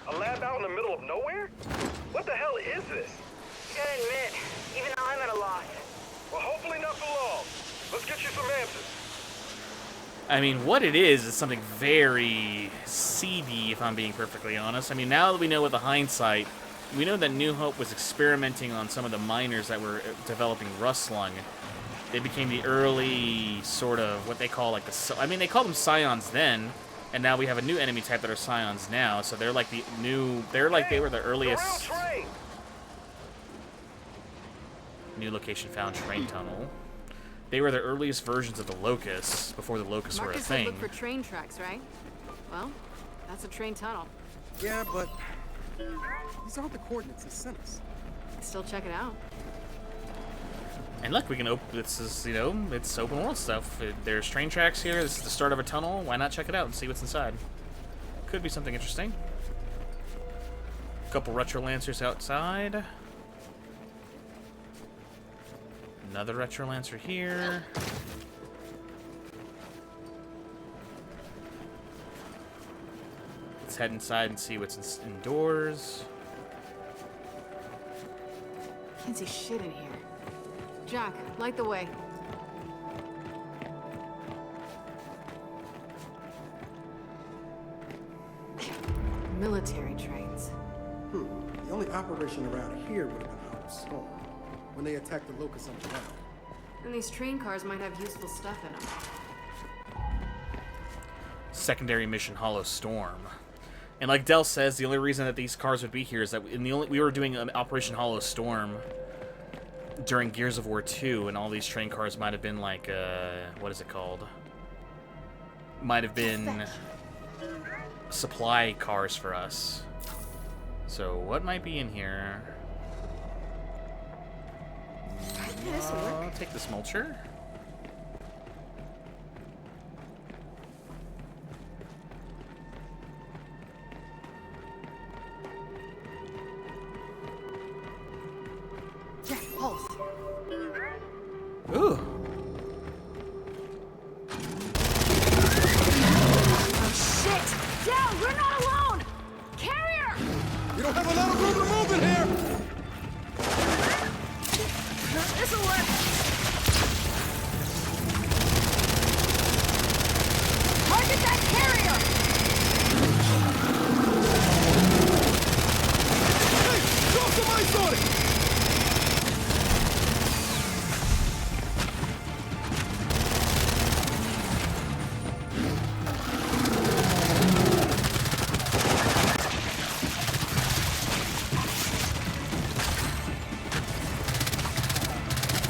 A lab out in the middle of nowhere? What the hell is this? Gotta admit, even I'm at a loss. Well, hopefully not for long. Let's get you some answers. I mean, what it is something very seedy, if I'm being perfectly honest. I mean, now that we know with the hindsight, we know that New Hope was experimenting on some of the miners that were developing Rustlung. They became the early sort of what they call like the... I mean, they called them Scions then, and now we have a new enemy type that are Scions now. So they're like the new... They're like they were the earliest... New location found, train tunnel. They were the earliest versions of the Locusts before the Locusts were a Marcus thing. said look for train tracks, right? Well, that's a train tunnel. Yeah, but these aren't the coordinates he sent us. Still check it out. And look, we can open. This is, you know, it's open world stuff. There's train tracks here. This is the start of a tunnel. Why not check it out and see what's inside? Could be something interesting. A couple retro lancers outside. Another retro lancer here. Let's head inside and see what's indoors. Can't see shit in here. Jack, light the way. Military trains. The only operation around here would have been Hollow Storm, when they attacked the Locusts on the ground. And these train cars might have useful stuff in them. Secondary mission Hollow Storm. And like Del says, the only reason that these cars would be here is that we were doing an Operation Hollow Storm during Gears of War 2, and all these train cars might have been like, what is it called? Might have been supply cars for us. So what might be in here? I'll take this mulcher. Jack, pulse. Ooh. Oh shit! Dell, we're not alone! Carrier! We don't have a lot of room to move in here! This'll work! Target that carrier! Hey! Drop some ice on it!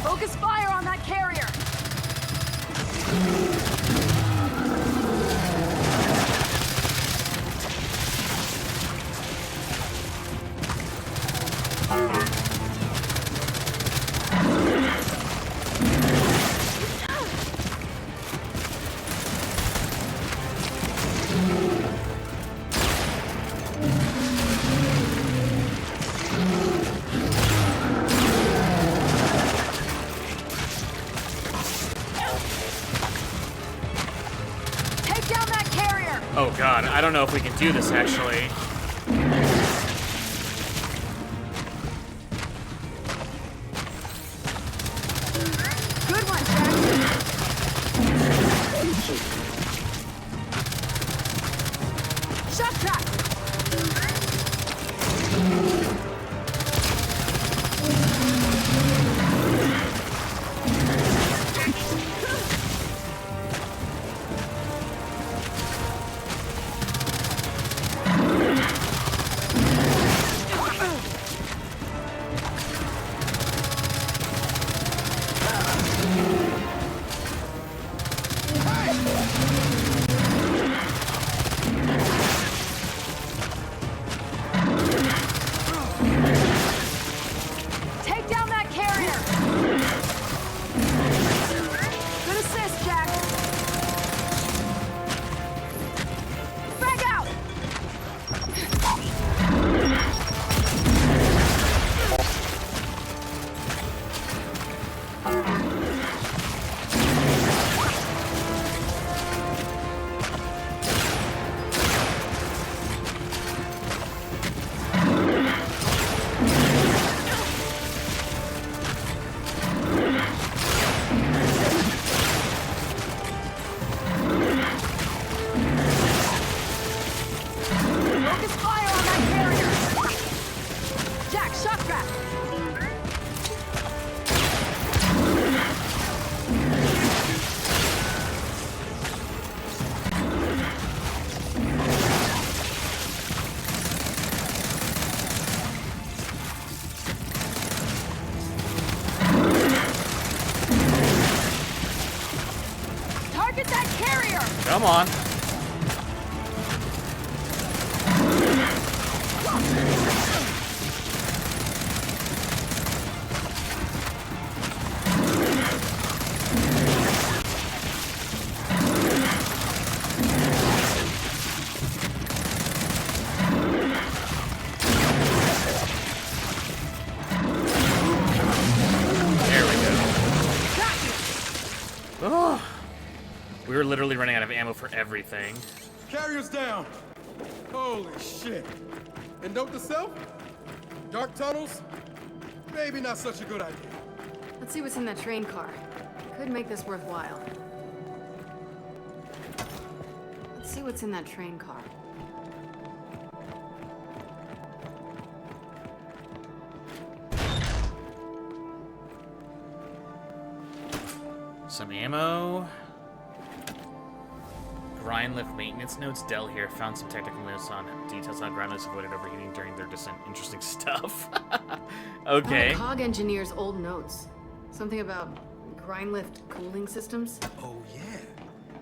Focus fire on that carrier! Take down that carrier! Oh god, I don't know if we can do this actually. Good one, Jack! Shock trap! back! Shock trap! Target that carrier! Come on. We were literally running out of ammo for everything. Carrier's down. Holy shit. And note to self, dark tunnels, maybe not such a good idea. Let's see what's in that train car. Could make this worthwhile. Let's see what's in that train car. Some ammo. Grind lift maintenance notes. Dell here found some technical notes on details on grind lifts avoided overheating during their descent. Interesting stuff. Okay. The COG engineer's old notes. Something about grind lift cooling systems. Oh yeah,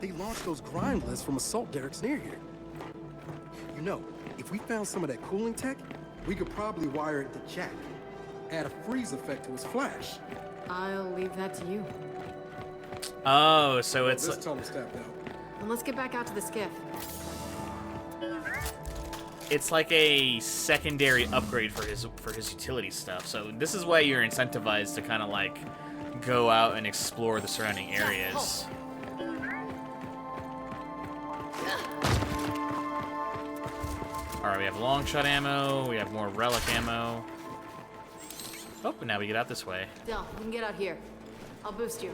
they launched those grind lifts from assault derricks near here. You know, if we found some of that cooling tech, we could probably wire it to Jack. Add a freeze effect to his flash. I'll leave that to you. Oh, so it's this tunnel's tapped out. Well, let's get back out to the skiff. it's like a secondary upgrade for his utility stuff. So this is why you're incentivized to kind of like go out and explore the surrounding areas. Alright, we have long shot ammo, we have more relic ammo. Oh, and now we get out this way. Del, you can get out here. I'll boost you.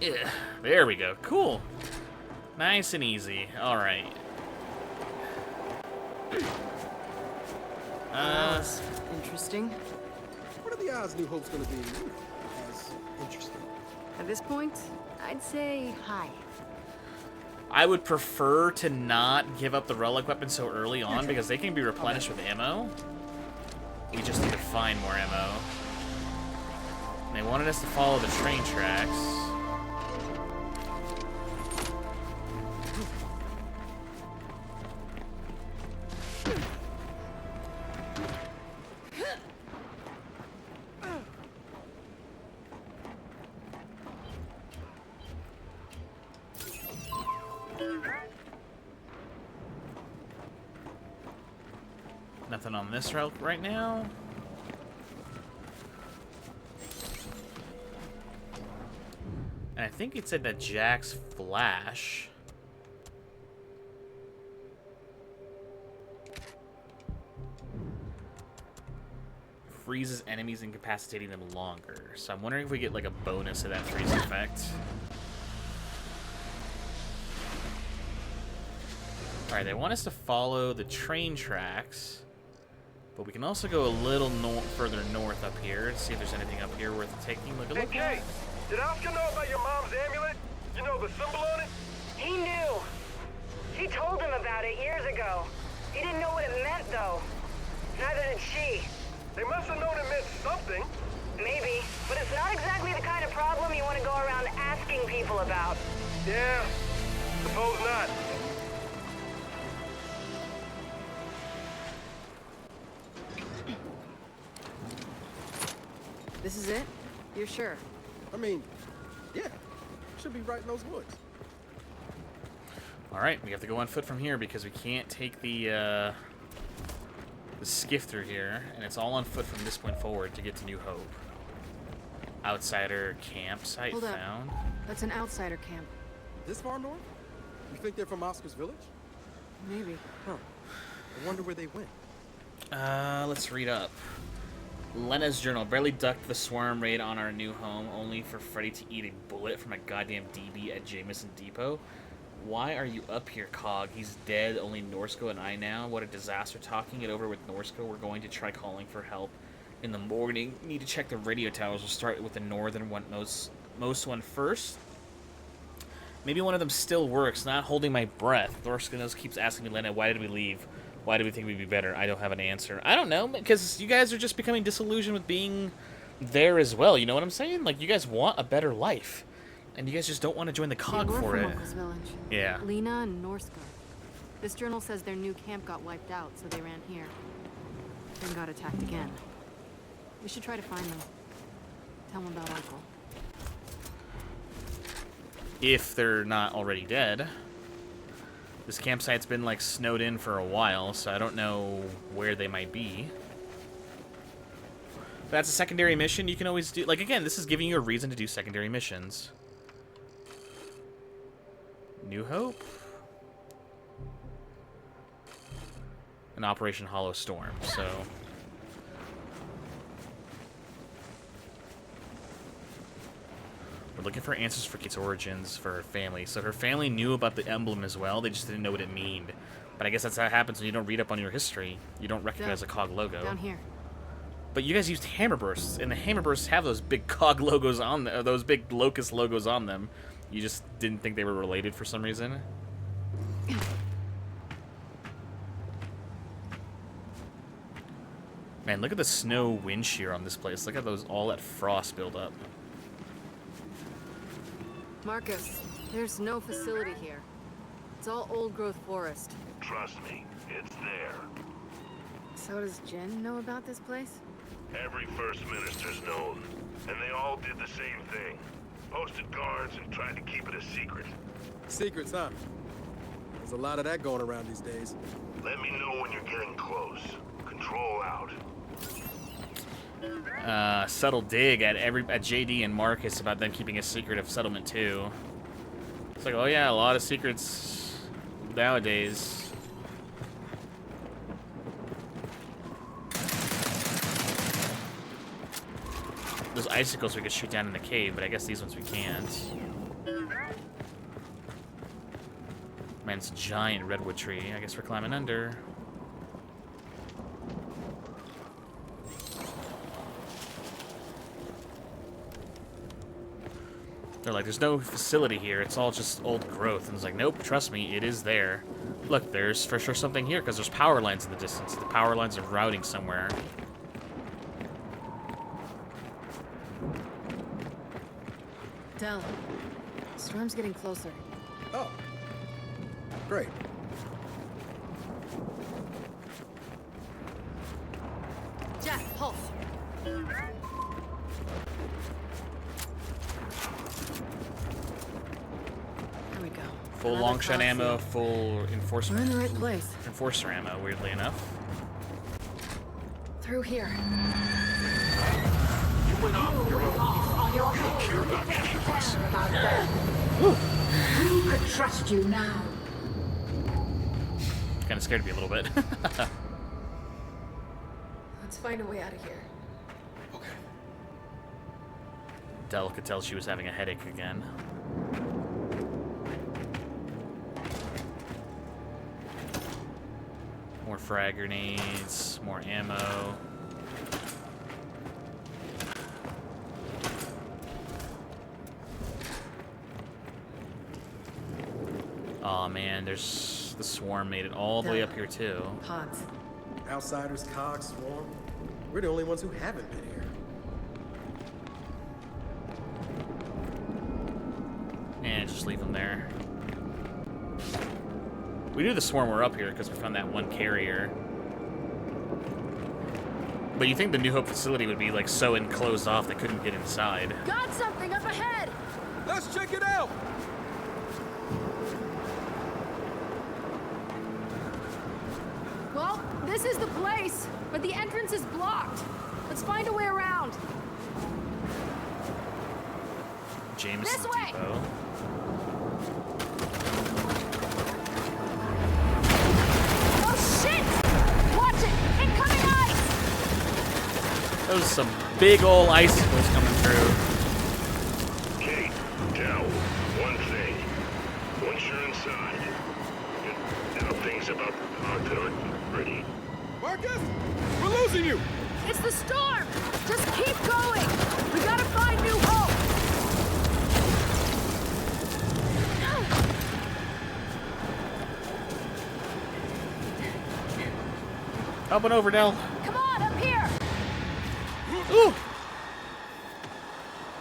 Yeah, there we go. Cool. Nice and easy. Alright. That's interesting. What are the odds New Hope's gonna be as interesting? At this point, I'd say hi. I would prefer to not give up the relic weapon so early on because they can be replenished with ammo. You just need to find more ammo. And they wanted us to follow the train tracks. Nothing on this route right now. And I think it said that Jack's flash freezes enemies, incapacitating them longer. So I'm wondering if we get like a bonus of that freeze effect. Alright, they want us to follow the train tracks. But we can also go a little further north up here to see if there's anything up here worth taking. Look, Hey, Kate, did Oscar know about your mom's amulet? You know, the symbol on it? He knew. She told him about it years ago. He didn't know what it meant, though. Neither did she. They must have known it meant something. Maybe, but it's not exactly the kind of problem you want to go around asking people about. Yeah, suppose not. This is it? You're sure? I mean, yeah. Should be right in those woods. Alright, we have to go on foot from here because we can't take the skiff through here, and it's all on foot from this point forward to get to New Hope. Outsider campsite Hold up. found. That's an outsider camp. This far north? You think they're from Oscar's village? Maybe. Huh. I wonder where they went. Let's read up. Lena's journal. Barely ducked the swarm raid on our new home, only for Freddy to eat a bullet from a goddamn DB at Jameson Depot. Why are you up here, Cog? He's dead. Only Norsko and I now. What a disaster. Talking it over with Norsko. We're going to try calling for help in the morning. Need to check the radio towers. We'll start with the northern one, most one first. Maybe one of them still works. Not holding my breath. Norsko keeps asking me, Lena, why did we leave? Why do we think we'd be better? I don't have an answer. I don't know, because you guys are just becoming disillusioned with being there as well. You know what I'm saying? Like, you guys want a better life. And you guys just don't want to join the Cog for it. Village. Yeah. Lena and Norsko. This journal says their new camp got wiped out, so they ran here. Then got attacked again. We should try to find them. Tell them about Uncle. If they're not already dead. This campsite's been, like, snowed in for a while, so I don't know where they might be. That's a secondary mission you can always do. Like, again, this is giving you a reason to do secondary missions. New Hope? And Operation Hollow Storm, so... We're looking for answers for Kate's origins for her family. So her family knew about the emblem as well, they just didn't know what it meant. But I guess that's how it happens when you don't read up on your history. You don't recognize a Cog logo. Down here. But you guys used hammer bursts, and the hammer bursts have those big Cog logos on them, or those big locust logos on them. You just didn't think they were related for some reason. Man, look at the snow wind shear on this place. Look at all that frost build up. Marcus, there's no facility here. It's all old-growth forest. Trust me, it's there. So does Jen know about this place? Every First Minister's known, and they all did the same thing. Posted guards and tried to keep it a secret. Secrets, huh? There's a lot of that going around these days. Let me know when you're getting close. Control out. Subtle dig at JD and Marcus about them keeping a secret of Settlement 2. It's like, oh yeah, a lot of secrets nowadays. Those icicles we could shoot down in the cave, but I guess these ones we can't. Man, it's a giant redwood tree. I guess we're climbing under. They're like, there's no facility here. It's all just old growth. And it's like, nope, trust me, it is there. Look, there's for sure something here because there's power lines in the distance. The power lines are routing somewhere. Del, storm's getting closer. Oh, great. Jack, pulse. There we go. Full long shot ammo, full enforcer. We're in the right place. Enforcer ammo, weirdly enough. Through here. You went off your own. You're not getting us. Who could trust you now? Kind of scared me a little bit. Let's find a way out of here. Okay. Del could tell she was having a headache again. More frag grenades, more ammo. Aw, man, there's the swarm made it all the way up here too. Pods. Outsiders, Cogs, Swarm. We're the only ones who haven't been here. And just leave them there. We knew the swarm were up here because we found that one carrier. But you think the New Hope facility would be like so enclosed off they couldn't get inside. Got something up ahead! Let's check it out! Well, this is the place, but the entrance is blocked. Let's find a way around. Jameson This way! Depot. Oh shit! Watch it! Incoming ice! Those are some big old icicles coming through. Kate, Del, one thing. Once you're inside, things about Mutators, Braid. Marcus, we're losing you. It's the storm! Just keep going! We gotta find New Hope! Up and over, Del. Come on, up here! Ooh!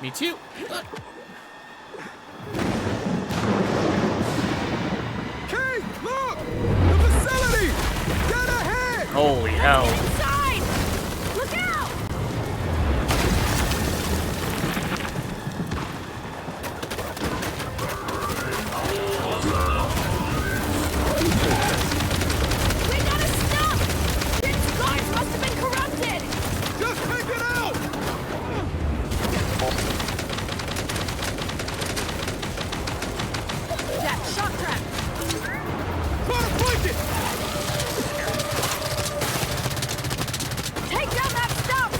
Me too. Kate, look! The facility! Dead ahead! Holy hell. Inside! Look out! We gotta stop! These guards must have been corrupted! Just take it out! Jack, shock trap! Try to flank it! Take down that stump!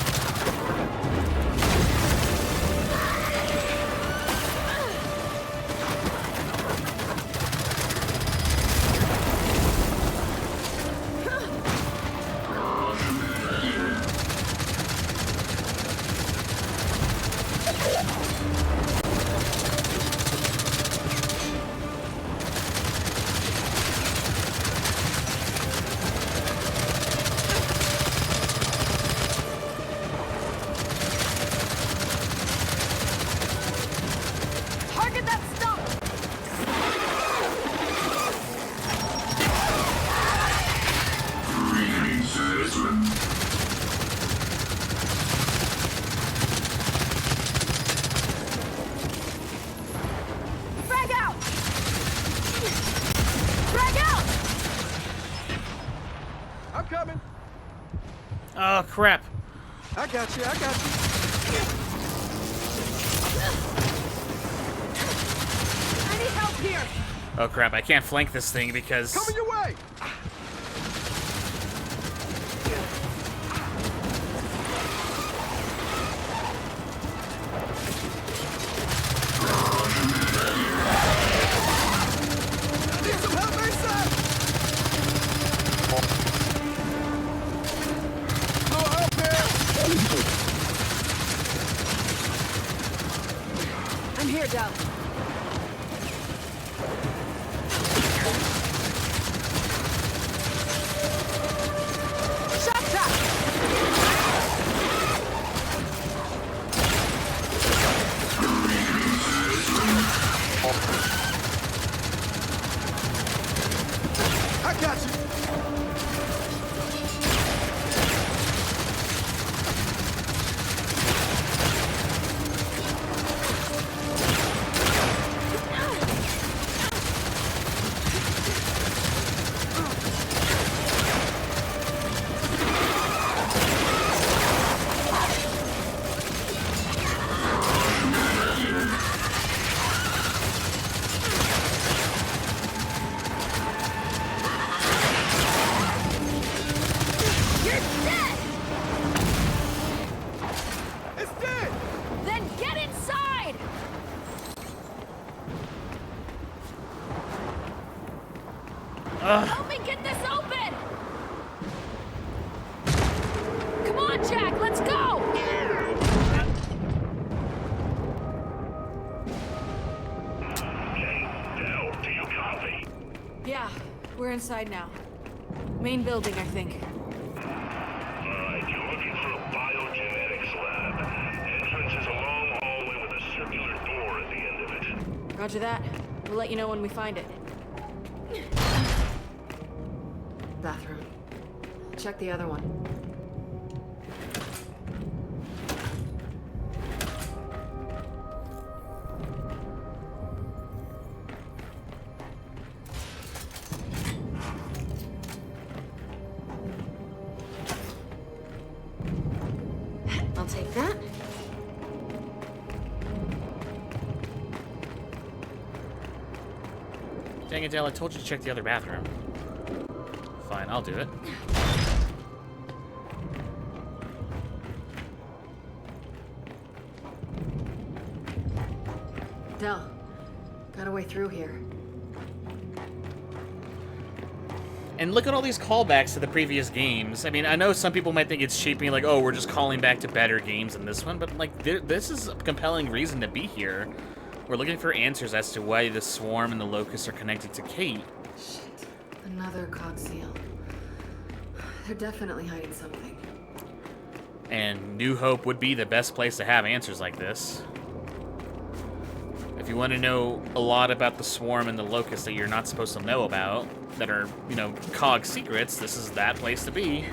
Target that stump! Frag out! Frag out! I'm coming. Oh, crap. I got you, I got you. I need help here! Oh, crap. I can't flank this thing because... Coming your way! Need some help, ASAP! No help here! I'm here, Del. Shock trap! I got you! You're dead! It's dead! Then get inside! Help me get this open! Come on, Jack, let's go! Del, do you copy? Yeah, we're inside now. Main building, I think. Alright, you're looking for a biogenetics lab. Entrance is a long hallway with a circular door at the end of it. Roger that. We'll let you know when we find it. Bathroom. Check the other one. I'll take that. Dang it, Dale, I told you to check the other bathroom. Fine, I'll do it. Del, got a way through here. And look at all these callbacks to the previous games. I mean, I know some people might think it's cheap, being like, oh, we're just calling back to better games than this one, but like, this is a compelling reason to be here. We're looking for answers as to why the Swarm and the Locusts are connected to Kate. Shit. Another cog seal. They're definitely hiding something. And New Hope would be the best place to have answers like this. If you want to know a lot about the Swarm and the Locusts that you're not supposed to know about, that are, you know, cog secrets, this is that place to be.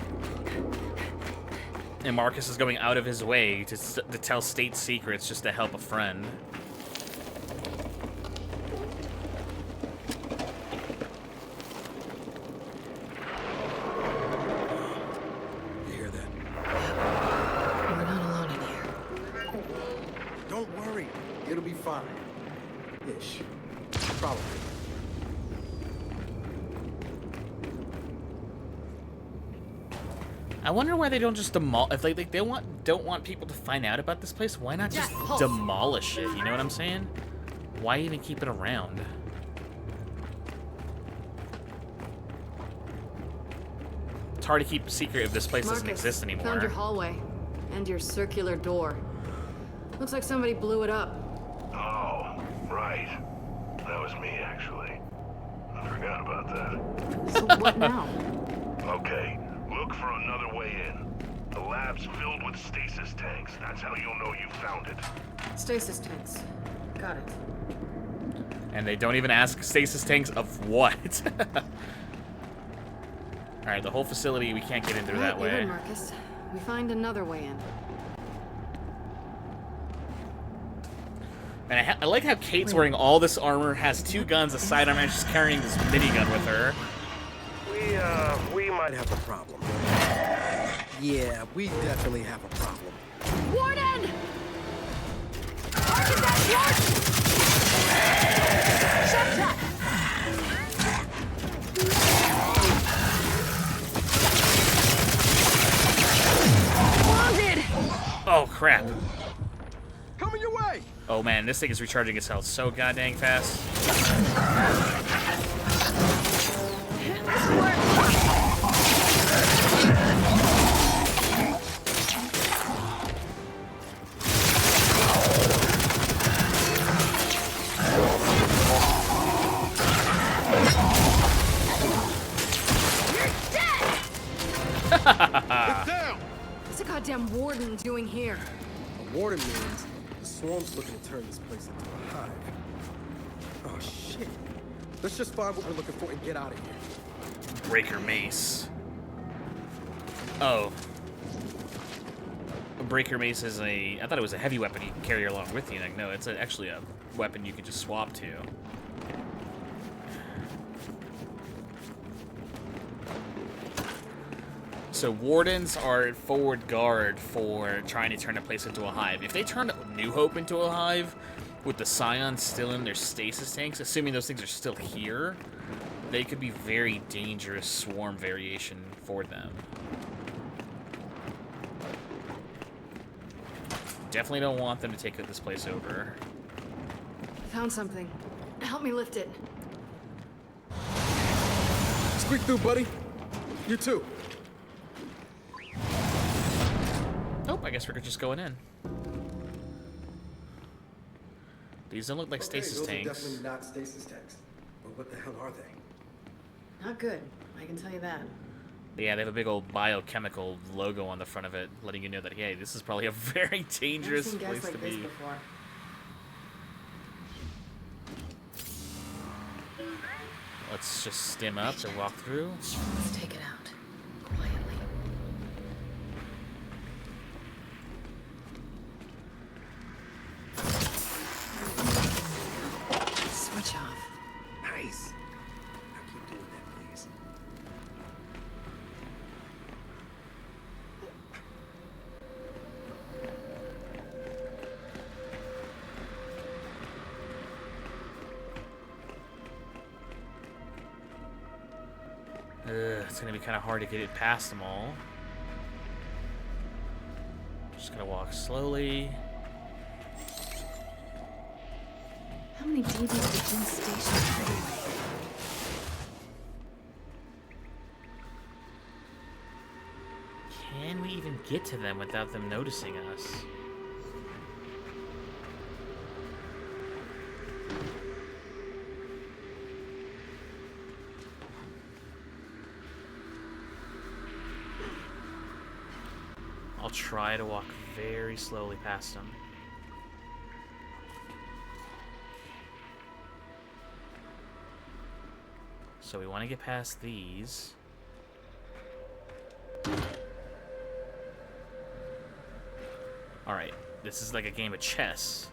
And Marcus is going out of his way to tell state secrets just to help a friend. You hear that? We're not alone in here. Don't worry. It'll be fine. Ish. Probably. I wonder why they don't just demolish. If they don't want people to find out about this place, why not just demolish it? You know what I'm saying? Why even keep it around? It's hard to keep a secret if this place doesn't exist anymore. Found your hallway and your circular door. Looks like somebody blew it up. Oh, right. That was me, actually. I forgot about that. So what now? Okay, look for another way in. The lab's filled with stasis tanks. That's how you'll know you found it. Stasis tanks. Got it. And they don't even ask stasis tanks of what? Alright, the whole facility, we can't get in through that way. Good, Marcus. We find another way in. And I like how Kate's wearing all this armor, has 2 guns, a sidearm, and she's carrying this minigun with her. We might have a problem. Yeah, we definitely have a problem. Warden! Architect, Warden! Shut that! Wounded! Oh, crap. Coming your way! Oh, man, this thing is recharging its health so goddamn fast. What's a goddamn warden doing here? A warden means the Swarm's looking to turn this place into a hive. Oh, shit. Let's just find what we're looking for and get out of here. Breaker mace. Oh. A breaker mace is I thought it was a heavy weapon you can carry along with you. Like, no, it's actually a weapon you can just swap to. So wardens are forward guard for trying to turn a place into a hive. If they turn New Hope into a hive, with the Scions still in their stasis tanks, assuming those things are still here, they could be very dangerous Swarm variation for them. Definitely don't want them to take this place over. Found something. Help me lift it. Squeak through, buddy. You too. Nope, I guess we're just going in. These don't look like stasis those tanks. Are definitely not stasis tanks. But what the hell are they? Not good. I can tell you that. Yeah, they have a big old biochemical logo on the front of it, letting you know that, hey, this is probably a very dangerous place to be. Before. Let's just stim up and walk through. Let's take it out. Quietly. Switch off. Nice. Now keep doing that, please. It's gonna be kind of hard to get it past them all. Just gonna walk slowly. How many DBs within station anyway? Can we even get to them without them noticing us? I'll try to walk very slowly past them. So we want to get past these. Alright, this is like a game of chess.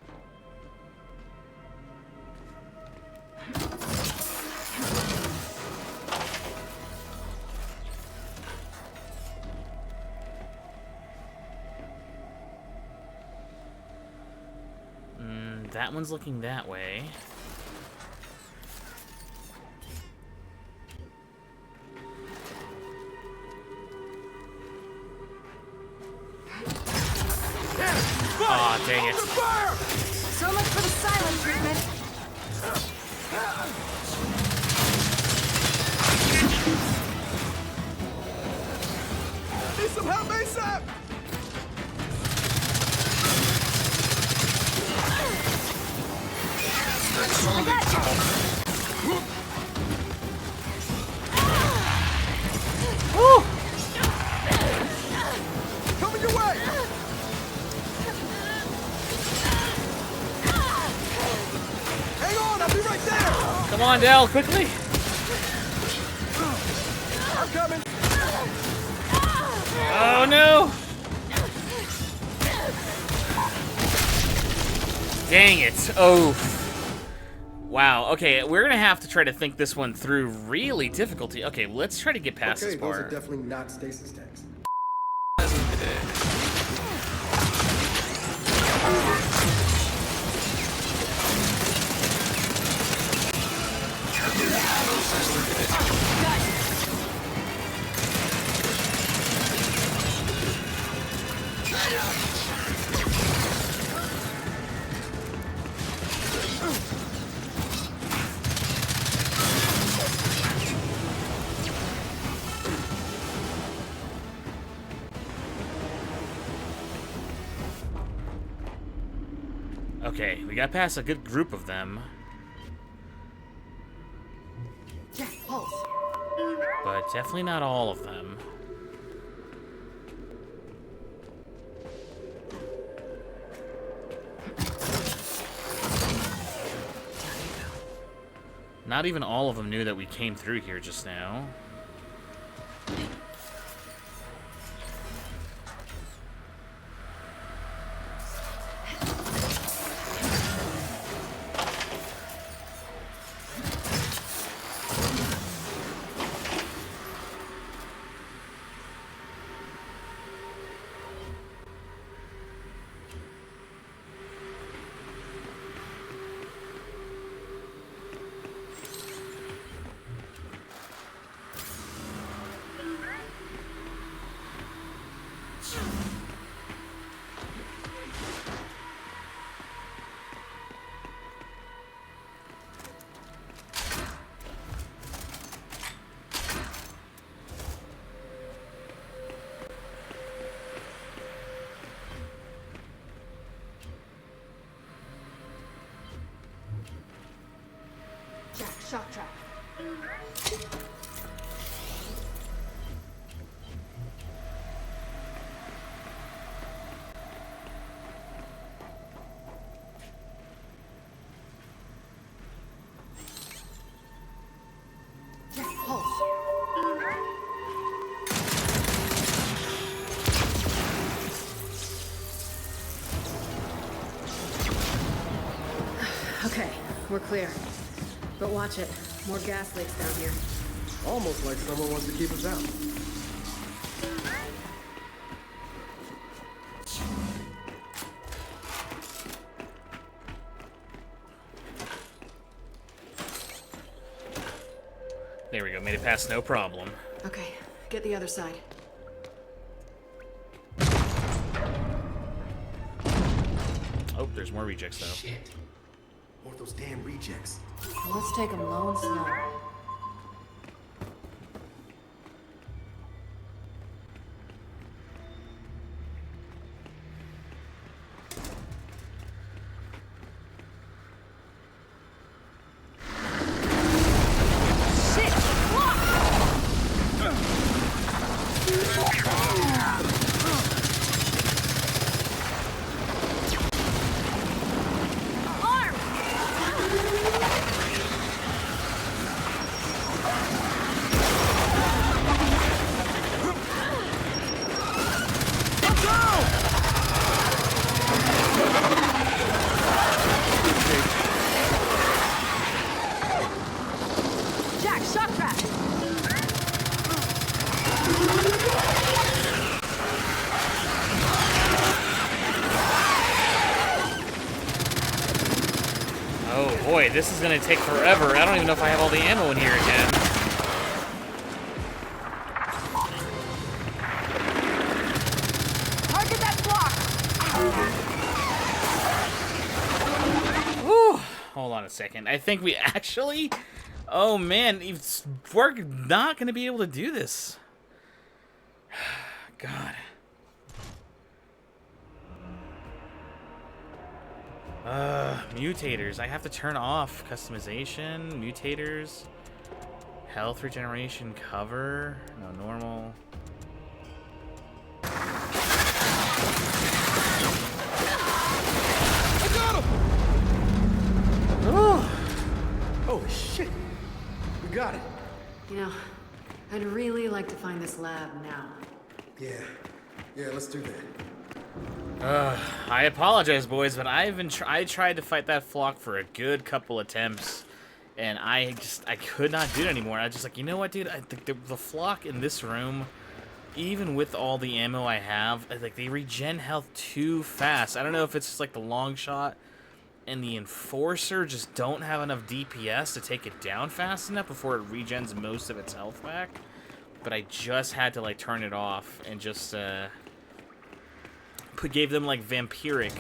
That one's looking that way. Aw, dang it. So much for the silent treatment. Need some help ASAP! I got you. Woo! Coming your way! Hang on, I'll be right there! Come on, Del, quickly! I'm coming! Oh no! Dang it. Oh. Wow, okay, we're gonna have to try to think this one through. Really difficulty. Okay, let's try to get past this those part. are definitely not stasis tanks. Okay, we got past a good group of them. Jack, pulse. But definitely not all of them. Not even all of them knew that we came through here just now. Jack, shock trap. Jack, pulse. Okay, we're clear. But watch it. More gas leaks down here. Almost like someone wants to keep us out. There we go, made it past no problem. Okay, get the other side. Oh, there's more rejects though. Shit. More of those damn rejects. Let's take them low and slow. Jack, shock trap! Oh boy, this is gonna take forever. I don't even know if I have all the ammo in here again. Target that block! Whew. Hold on a second. I think we actually... Oh man, we're not gonna be able to do this. God. Mutators. I have to turn off customization, mutators, health regeneration, cover, no normal. I got him! Holy shit! We got it. You know, I'd really like to find this lab now. Yeah, let's do that. I apologize, boys, but I tried to fight that flock for a good couple attempts, and I could not do it anymore. I was just like, you know what, dude? I think the flock in this room, even with all the ammo I have, like they regen health too fast. I don't know if it's just like the long shot and the enforcer just don't have enough DPS to take it down fast enough before it regens most of its health back. But I just had to like turn it off and just gave them like vampiric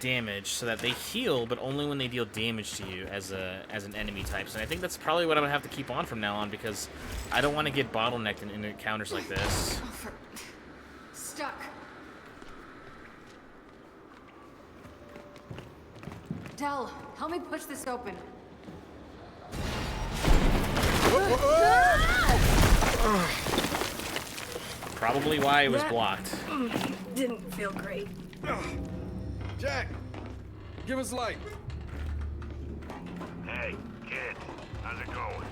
damage so that they heal, but only when they deal damage to you as an enemy type. So I think that's probably what I'm gonna have to keep on from now on, because I don't want to get bottlenecked in encounters like this. Stuck. Del, help me push this open. Probably why it was blocked. Didn't feel great. Jack, give us light. Hey, kid, how's it going?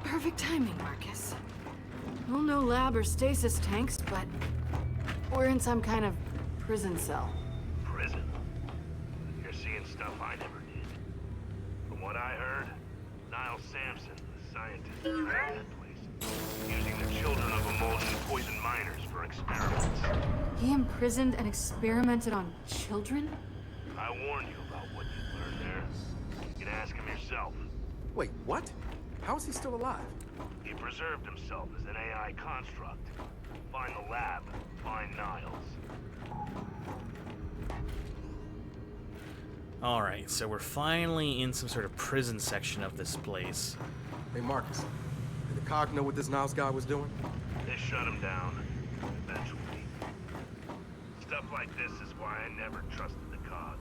Perfect timing, Marcus. Well, no lab or stasis tanks, but we're in some kind of prison cell. Prison? You're seeing stuff I never did. From what I heard, Niall Sampson, the scientist, ran that place, using the children of emulsion poison miners for experiments. He imprisoned and experimented on children? I warned you about what you learned there. You can ask him yourself. Wait, what? How is he still alive? He preserved himself as an AI construct. Find the lab, find Niles. Alright, so we're finally in some sort of prison section of this place. Hey, Marcus, did the COG know what this Niles guy was doing? They shut him down, eventually. Stuff like this is why I never trusted the COG.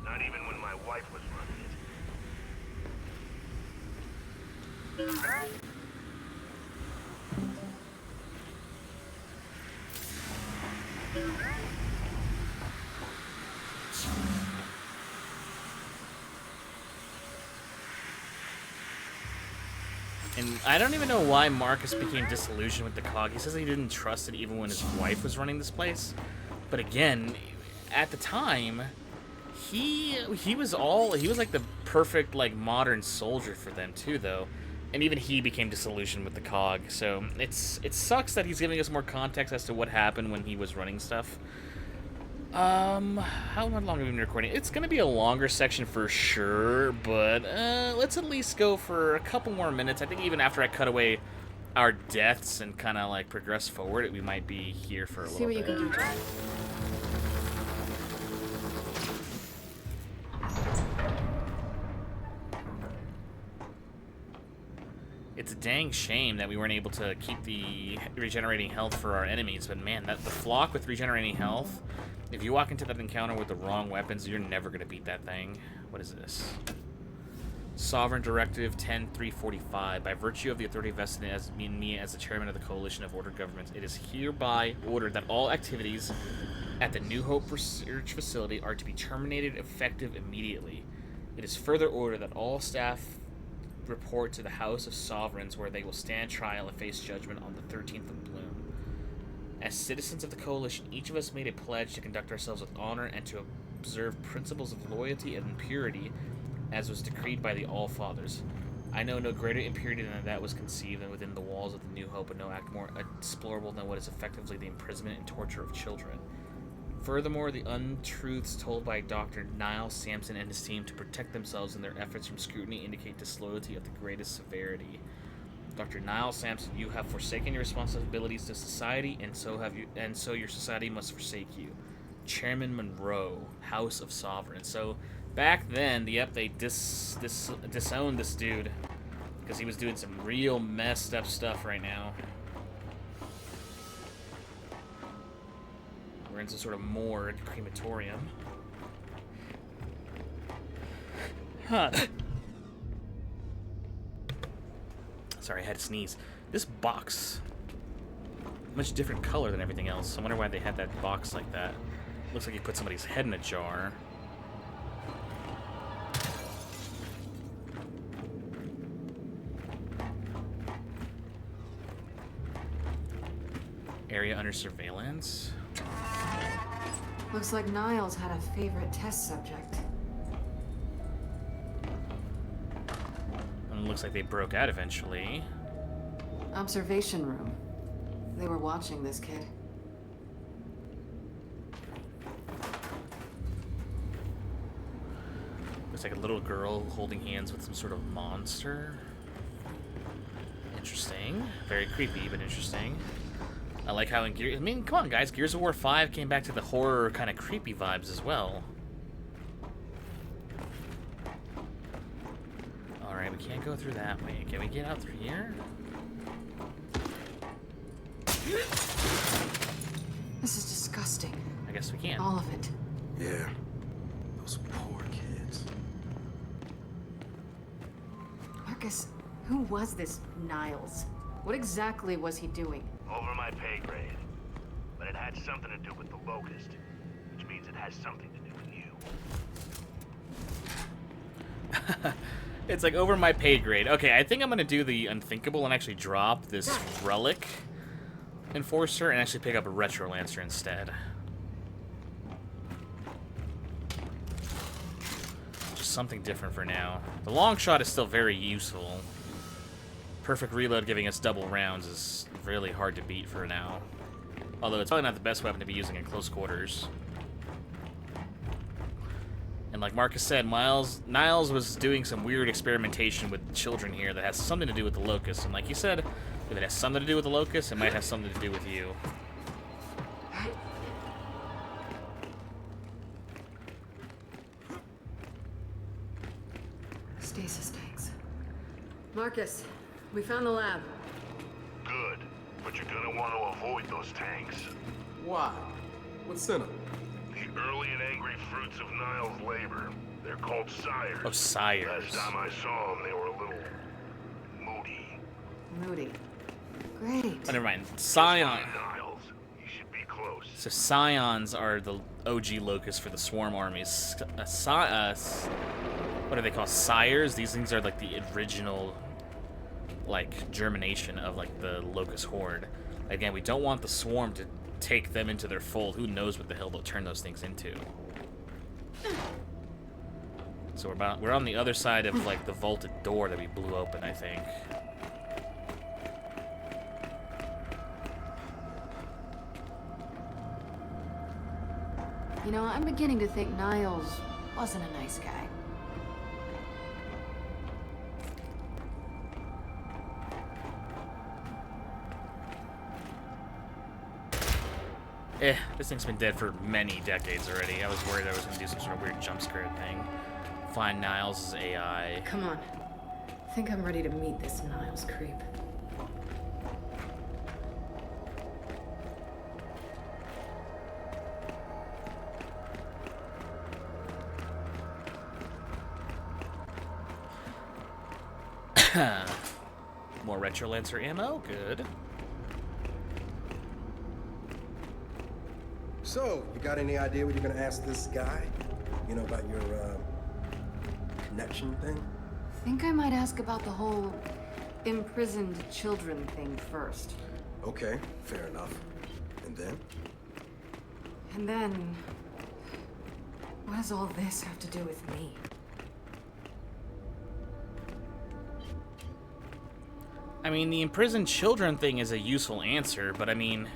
Not even when my wife was running it. And I don't even know why Marcus became disillusioned with the COG. He says he didn't trust it even when his wife was running this place. But again, at the time, he was like the perfect like modern soldier for them too, though. And even he became disillusioned with the COG. So it sucks that he's giving us more context as to what happened when he was running stuff. How long have we been recording? It's gonna be a longer section for sure, but let's at least go for a couple more minutes. I think even after I cut away our deaths and kind of like progress forward, we might be here for a little bit. See what you can do, Jack. It's a dang shame that we weren't able to keep the regenerating health for our enemies, but man, the flock with regenerating health, if you walk into that encounter with the wrong weapons, you're never going to beat that thing. What is this? Sovereign Directive 10345. By virtue of the authority vested in me as the chairman of the Coalition of Ordered Governments, it is hereby ordered that all activities at the New Hope Research Facility are to be terminated effective immediately. It is further ordered that all staff report to the House of Sovereigns, where they will stand trial and face judgment on the 13th of Bloom. As citizens of the Coalition, each of us made a pledge to conduct ourselves with honor and to observe principles of loyalty and purity, as was decreed by the All-Fathers. I know no greater impurity than that was conceived within the walls of the New Hope, and no act more deplorable than what is effectively the imprisonment and torture of children. Furthermore, the untruths told by Dr. Niles Sampson and his team to protect themselves in their efforts from scrutiny indicate disloyalty of the greatest severity. Dr. Niles Sampson, you have forsaken your responsibilities to society, and so your society must forsake you. Chairman Monroe, House of Sovereigns. So back then, they disowned this dude because he was doing some real messed up stuff right now. We're in some sort of moored crematorium. Huh. Sorry, I had to sneeze. This box, much different color than everything else. I wonder why they had that box like that. Looks like you put somebody's head in a jar. Area under surveillance. Looks like Niles had a favorite test subject. And it looks like they broke out eventually. Observation room. They were watching this kid. Looks like a little girl holding hands with some sort of monster. Interesting. Very creepy, but interesting. I like how in I mean, come on, guys. Gears of War 5 came back to the horror kind of creepy vibes as well. Alright, we can't go through that way. Can we get out through here? This is disgusting. I guess we can. All of it. Yeah. Those poor kids. Marcus, who was this Niles? What exactly was he doing? Over my pay grade. But it had something to do with the Locust, which means it has something to do with you. It's like over my pay grade. Okay, I think I'm gonna do the unthinkable and actually drop this relic enforcer and actually pick up a retro lancer instead. Just something different for now. The long shot is still very useful. Perfect reload giving us double rounds is really hard to beat for now. Although it's probably not the best weapon to be using in close quarters. And like Marcus said, Niles was doing some weird experimentation with children here that has something to do with the Locust. And like you said, if it has something to do with the Locust, it might have something to do with you. Stasis tanks. Marcus, we found the lab. Good, but you're gonna want to avoid those tanks. Why? What's in them? The early and angry fruits of Niles' labor. They're called sires. Oh, sires. Last time I saw them, they were a little moody. Moody. Great. Oh, never mind. Scion. Niles, you should be close. So Scions are the OG locusts for the swarm armies. What are they called? Sires? These things are like the original, like, germination of like the locust horde. Again, we don't want the swarm to take them into their fold. Who knows what the hell they'll turn those things into. So we're on the other side of like the vaulted door that we blew open, I think. You know, I'm beginning to think Niles wasn't a nice guy. This thing's been dead for many decades already. I was worried I was gonna do some sort of weird jump scare thing. Find Niles' AI. Come on. I think I'm ready to meet this Niles creep. More Retro Lancer ammo, good. So, you got any idea what you're gonna ask this guy? You know, about your, connection thing? I think I might ask about the whole imprisoned children thing first. Okay, fair enough. And then? And then... what does all this have to do with me? I mean, the imprisoned children thing is a useful answer, but I mean,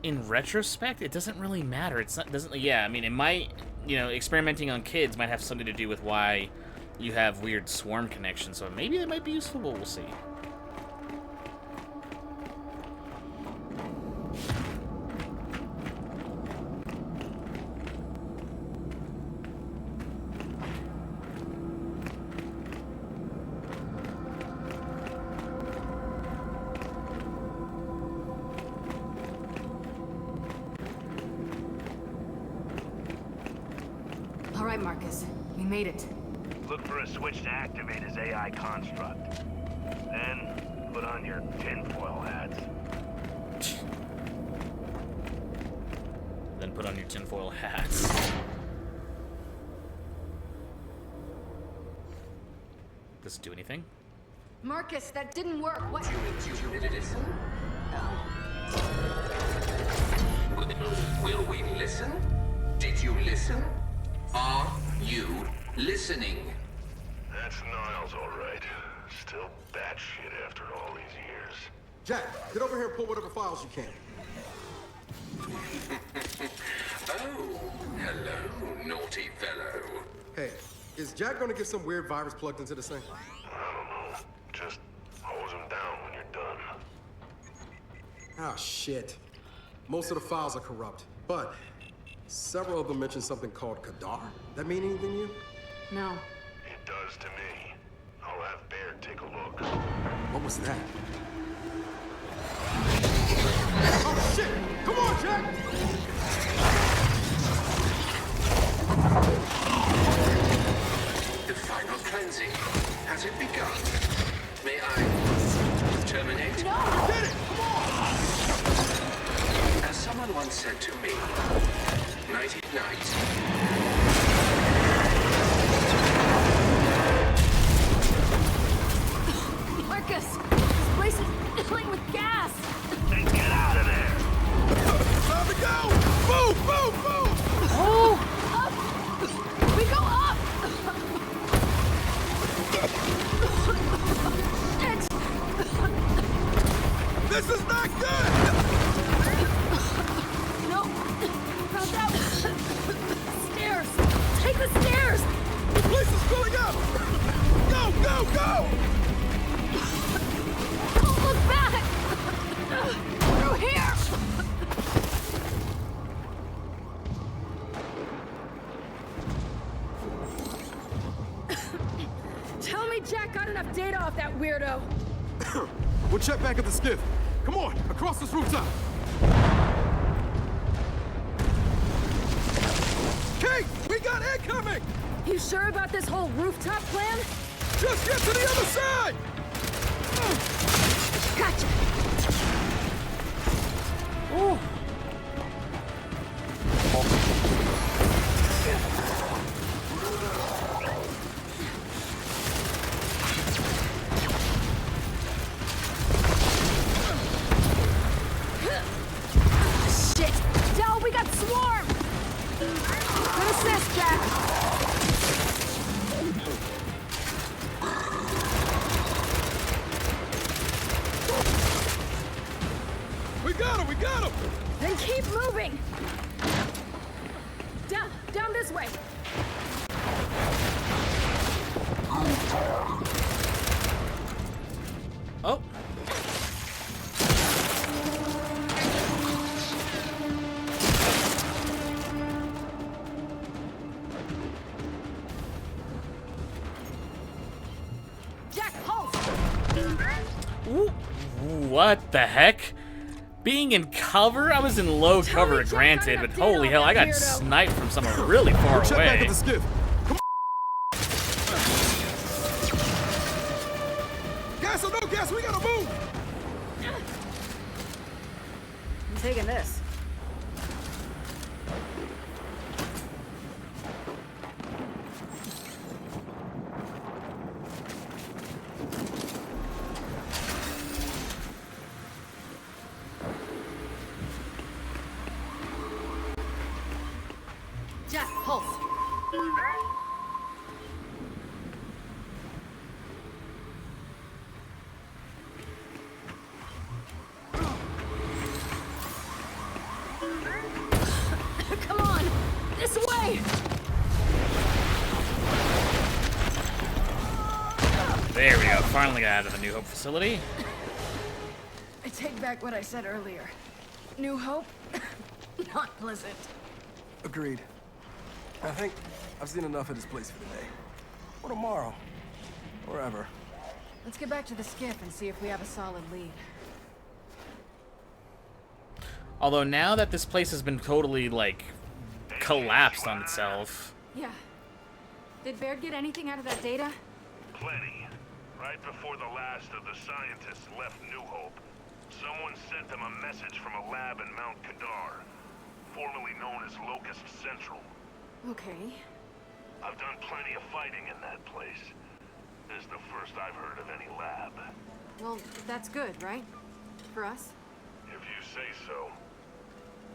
in retrospect, it doesn't really matter. It's not, doesn't, yeah, I mean, it might, you know, experimenting on kids might have something to do with why you have weird swarm connections, so maybe that might be useful, but we'll see. All right, Marcus. We made it. Look for a switch to activate his AI construct. Then, put on your tinfoil hats. Then put on your tinfoil hats. Does it do anything? Marcus, that didn't work. What? Listen? Will we listen? Did you listen? Are you listening? That's Niles, all right. Still batshit after all these years. Jack, get over here and pull whatever files you can. Oh, hello, naughty fellow. Hey, is Jack gonna get some weird virus plugged into this thing? I don't know. Just hose him down when you're done. Ah, shit. Most of the files are corrupt, but several of them mention something called Kadar. That mean anything to you? No. It does to me. I'll have Bear take a look. What was that? Oh, shit! Come on, Jack! The final cleansing. Has it begun? May I terminate? No! Get it! Come on! As someone once said to me, nighty night. Marcus! This place is filling with gas! Then get out of there! Time to go! Move! Move! Move! Oh! Up! We go up! This is not good! No! Found out! Stairs! Take the stairs! The place is filling up! Go! Go! Go! Don't look back! Through here! Tell me Jack got enough data off that weirdo! We'll check back at the skiff. Come on, across this rooftop. Kate, we got incoming! You sure about this whole rooftop plan? Just get to the other side! Gotcha! Ooh. Shit! Del, we got swarmed! Good assist, Jack! We got him! We got him! Then keep moving! Down this way! Oh. Jack, halt! Ooh. What the heck? Being in cover? I was in low cover, granted, but holy hell, I got sniped from somewhere really far Check back away. at the skiff. Come taking this. Jack, pulse. Come on! This way! There we go. Finally got out of the New Hope facility. I take back what I said earlier. New Hope? Not pleasant. Agreed. I think I've seen enough of this place for today. Or tomorrow. Or ever. Let's get back to the skiff and see if we have a solid lead. Although now that this place has been totally, like, collapsed on itself. Yeah. Did Baird get anything out of that data? Plenty. Right before the last of the scientists left New Hope, someone sent them a message from a lab in Mount Kadar, formerly known as Locust Central. Okay. I've done plenty of fighting in that place. This is the first I've heard of any lab. Well, that's good, right? For us? If you say so.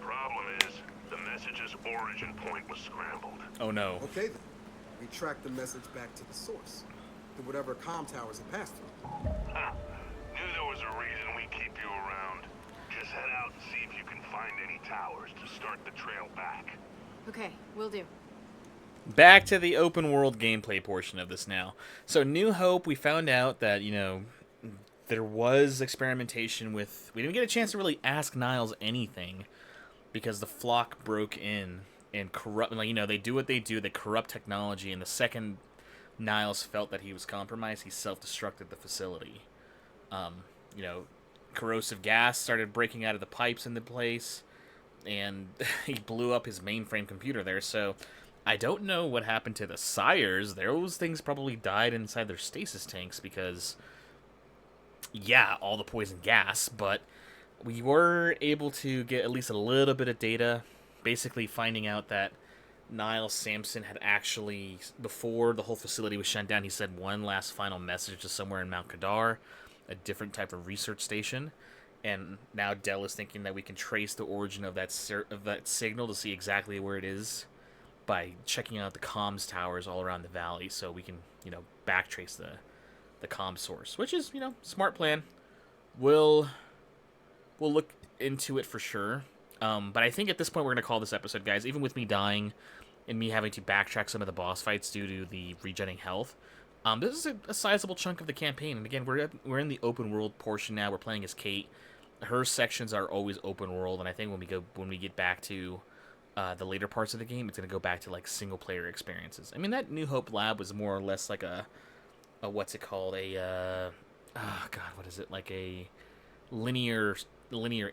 Problem is, the message's origin point was scrambled. Oh no. Okay then. We track the message back to the source. To whatever comm towers it passed through. Ha! Knew there was a reason we keep you around. Just head out and see if you can find any towers to start the trail back. Okay, will do. Back to the open world gameplay portion of this now. So New Hope, we found out that, you know, there was experimentation with... We didn't get a chance to really ask Niles anything because the flock broke in and corrupt... Like, you know, they do what they do. They corrupt technology, and the second Niles felt that he was compromised, he self-destructed the facility. You know, corrosive gas started breaking out of the pipes in the place, and he blew up his mainframe computer there, so... I don't know what happened to the Sires. Those things probably died inside their stasis tanks because, yeah, all the poison gas, but we were able to get at least a little bit of data, basically finding out that Niles Sampson had actually, before the whole facility was shut down, he said one last final message to somewhere in Mount Kadar, a different type of research station, and now Dell is thinking that we can trace the origin of that signal to see exactly where it is, by checking out the comms towers all around the valley, so we can, you know, backtrace the comm source, which is, you know, smart plan. We'll look into it for sure. But I think at this point we're gonna call this episode, guys. Even with me dying and me having to backtrack some of the boss fights due to the regenerating health, this is a sizable chunk of the campaign. And again, we're in the open world portion now. We're playing as Kate. Her sections are always open world, and I think when we get back to the later parts of the game, it's going to go back to, like, single-player experiences. I mean, that New Hope lab was more or less like a what's it called? Oh, God, what is it? Like a linear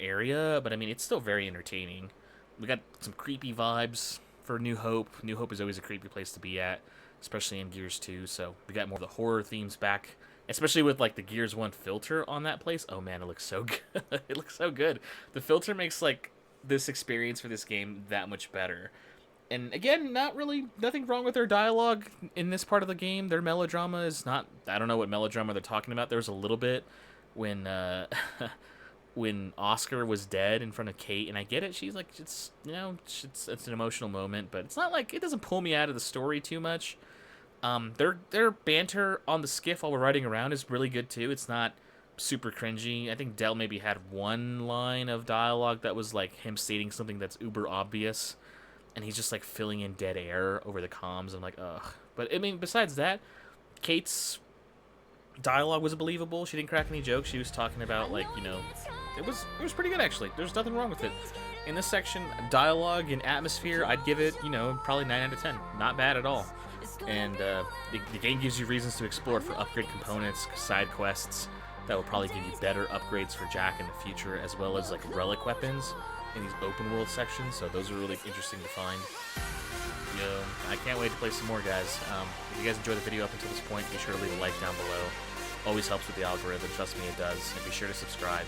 area, but, I mean, it's still very entertaining. We got some creepy vibes for New Hope. New Hope is always a creepy place to be at, especially in Gears 2, so we got more of the horror themes back, especially with, like, the Gears 1 filter on that place. Oh, man, it looks so good. It looks so good. The filter makes, like, this experience for this game that much better. And again, nothing wrong with their dialogue in this part of the game. Their melodrama is not, I don't know what melodrama they're talking about. There was a little bit when when Oscar was dead in front of Kate, and I get it, she's like, it's, you know, it's an emotional moment, but it's not like, it doesn't pull me out of the story too much. Their banter on the skiff while we're riding around is really good too. It's not super cringy. I think Dell maybe had one line of dialogue that was like him stating something that's uber obvious, and he's just like filling in dead air over the comms. I'm like, ugh. But I mean, besides that, Kate's dialogue was believable. She didn't crack any jokes. She was talking about, like, you know, it was pretty good actually. There's nothing wrong with it. In this section, dialogue and atmosphere, I'd give it, you know, probably 9 out of 10. Not bad at all. And the game gives you reasons to explore for upgrade components, side quests. That will probably give you better upgrades for Jack in the future, as well as, like, relic weapons in these open world sections, so those are really interesting to find. You know, I can't wait to play some more, guys. If you guys enjoyed the video up until this point, be sure to leave a like down below. Always helps with the algorithm, trust me it does, and be sure to subscribe.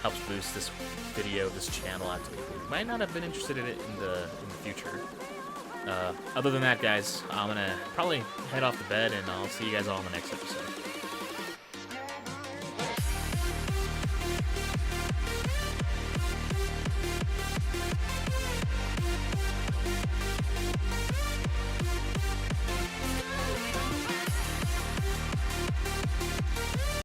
helps boost this video, this channel out to people who might not have been interested in it in the future. Other than that, guys, I'm gonna probably head off to bed, and I'll see you guys all in the next episode.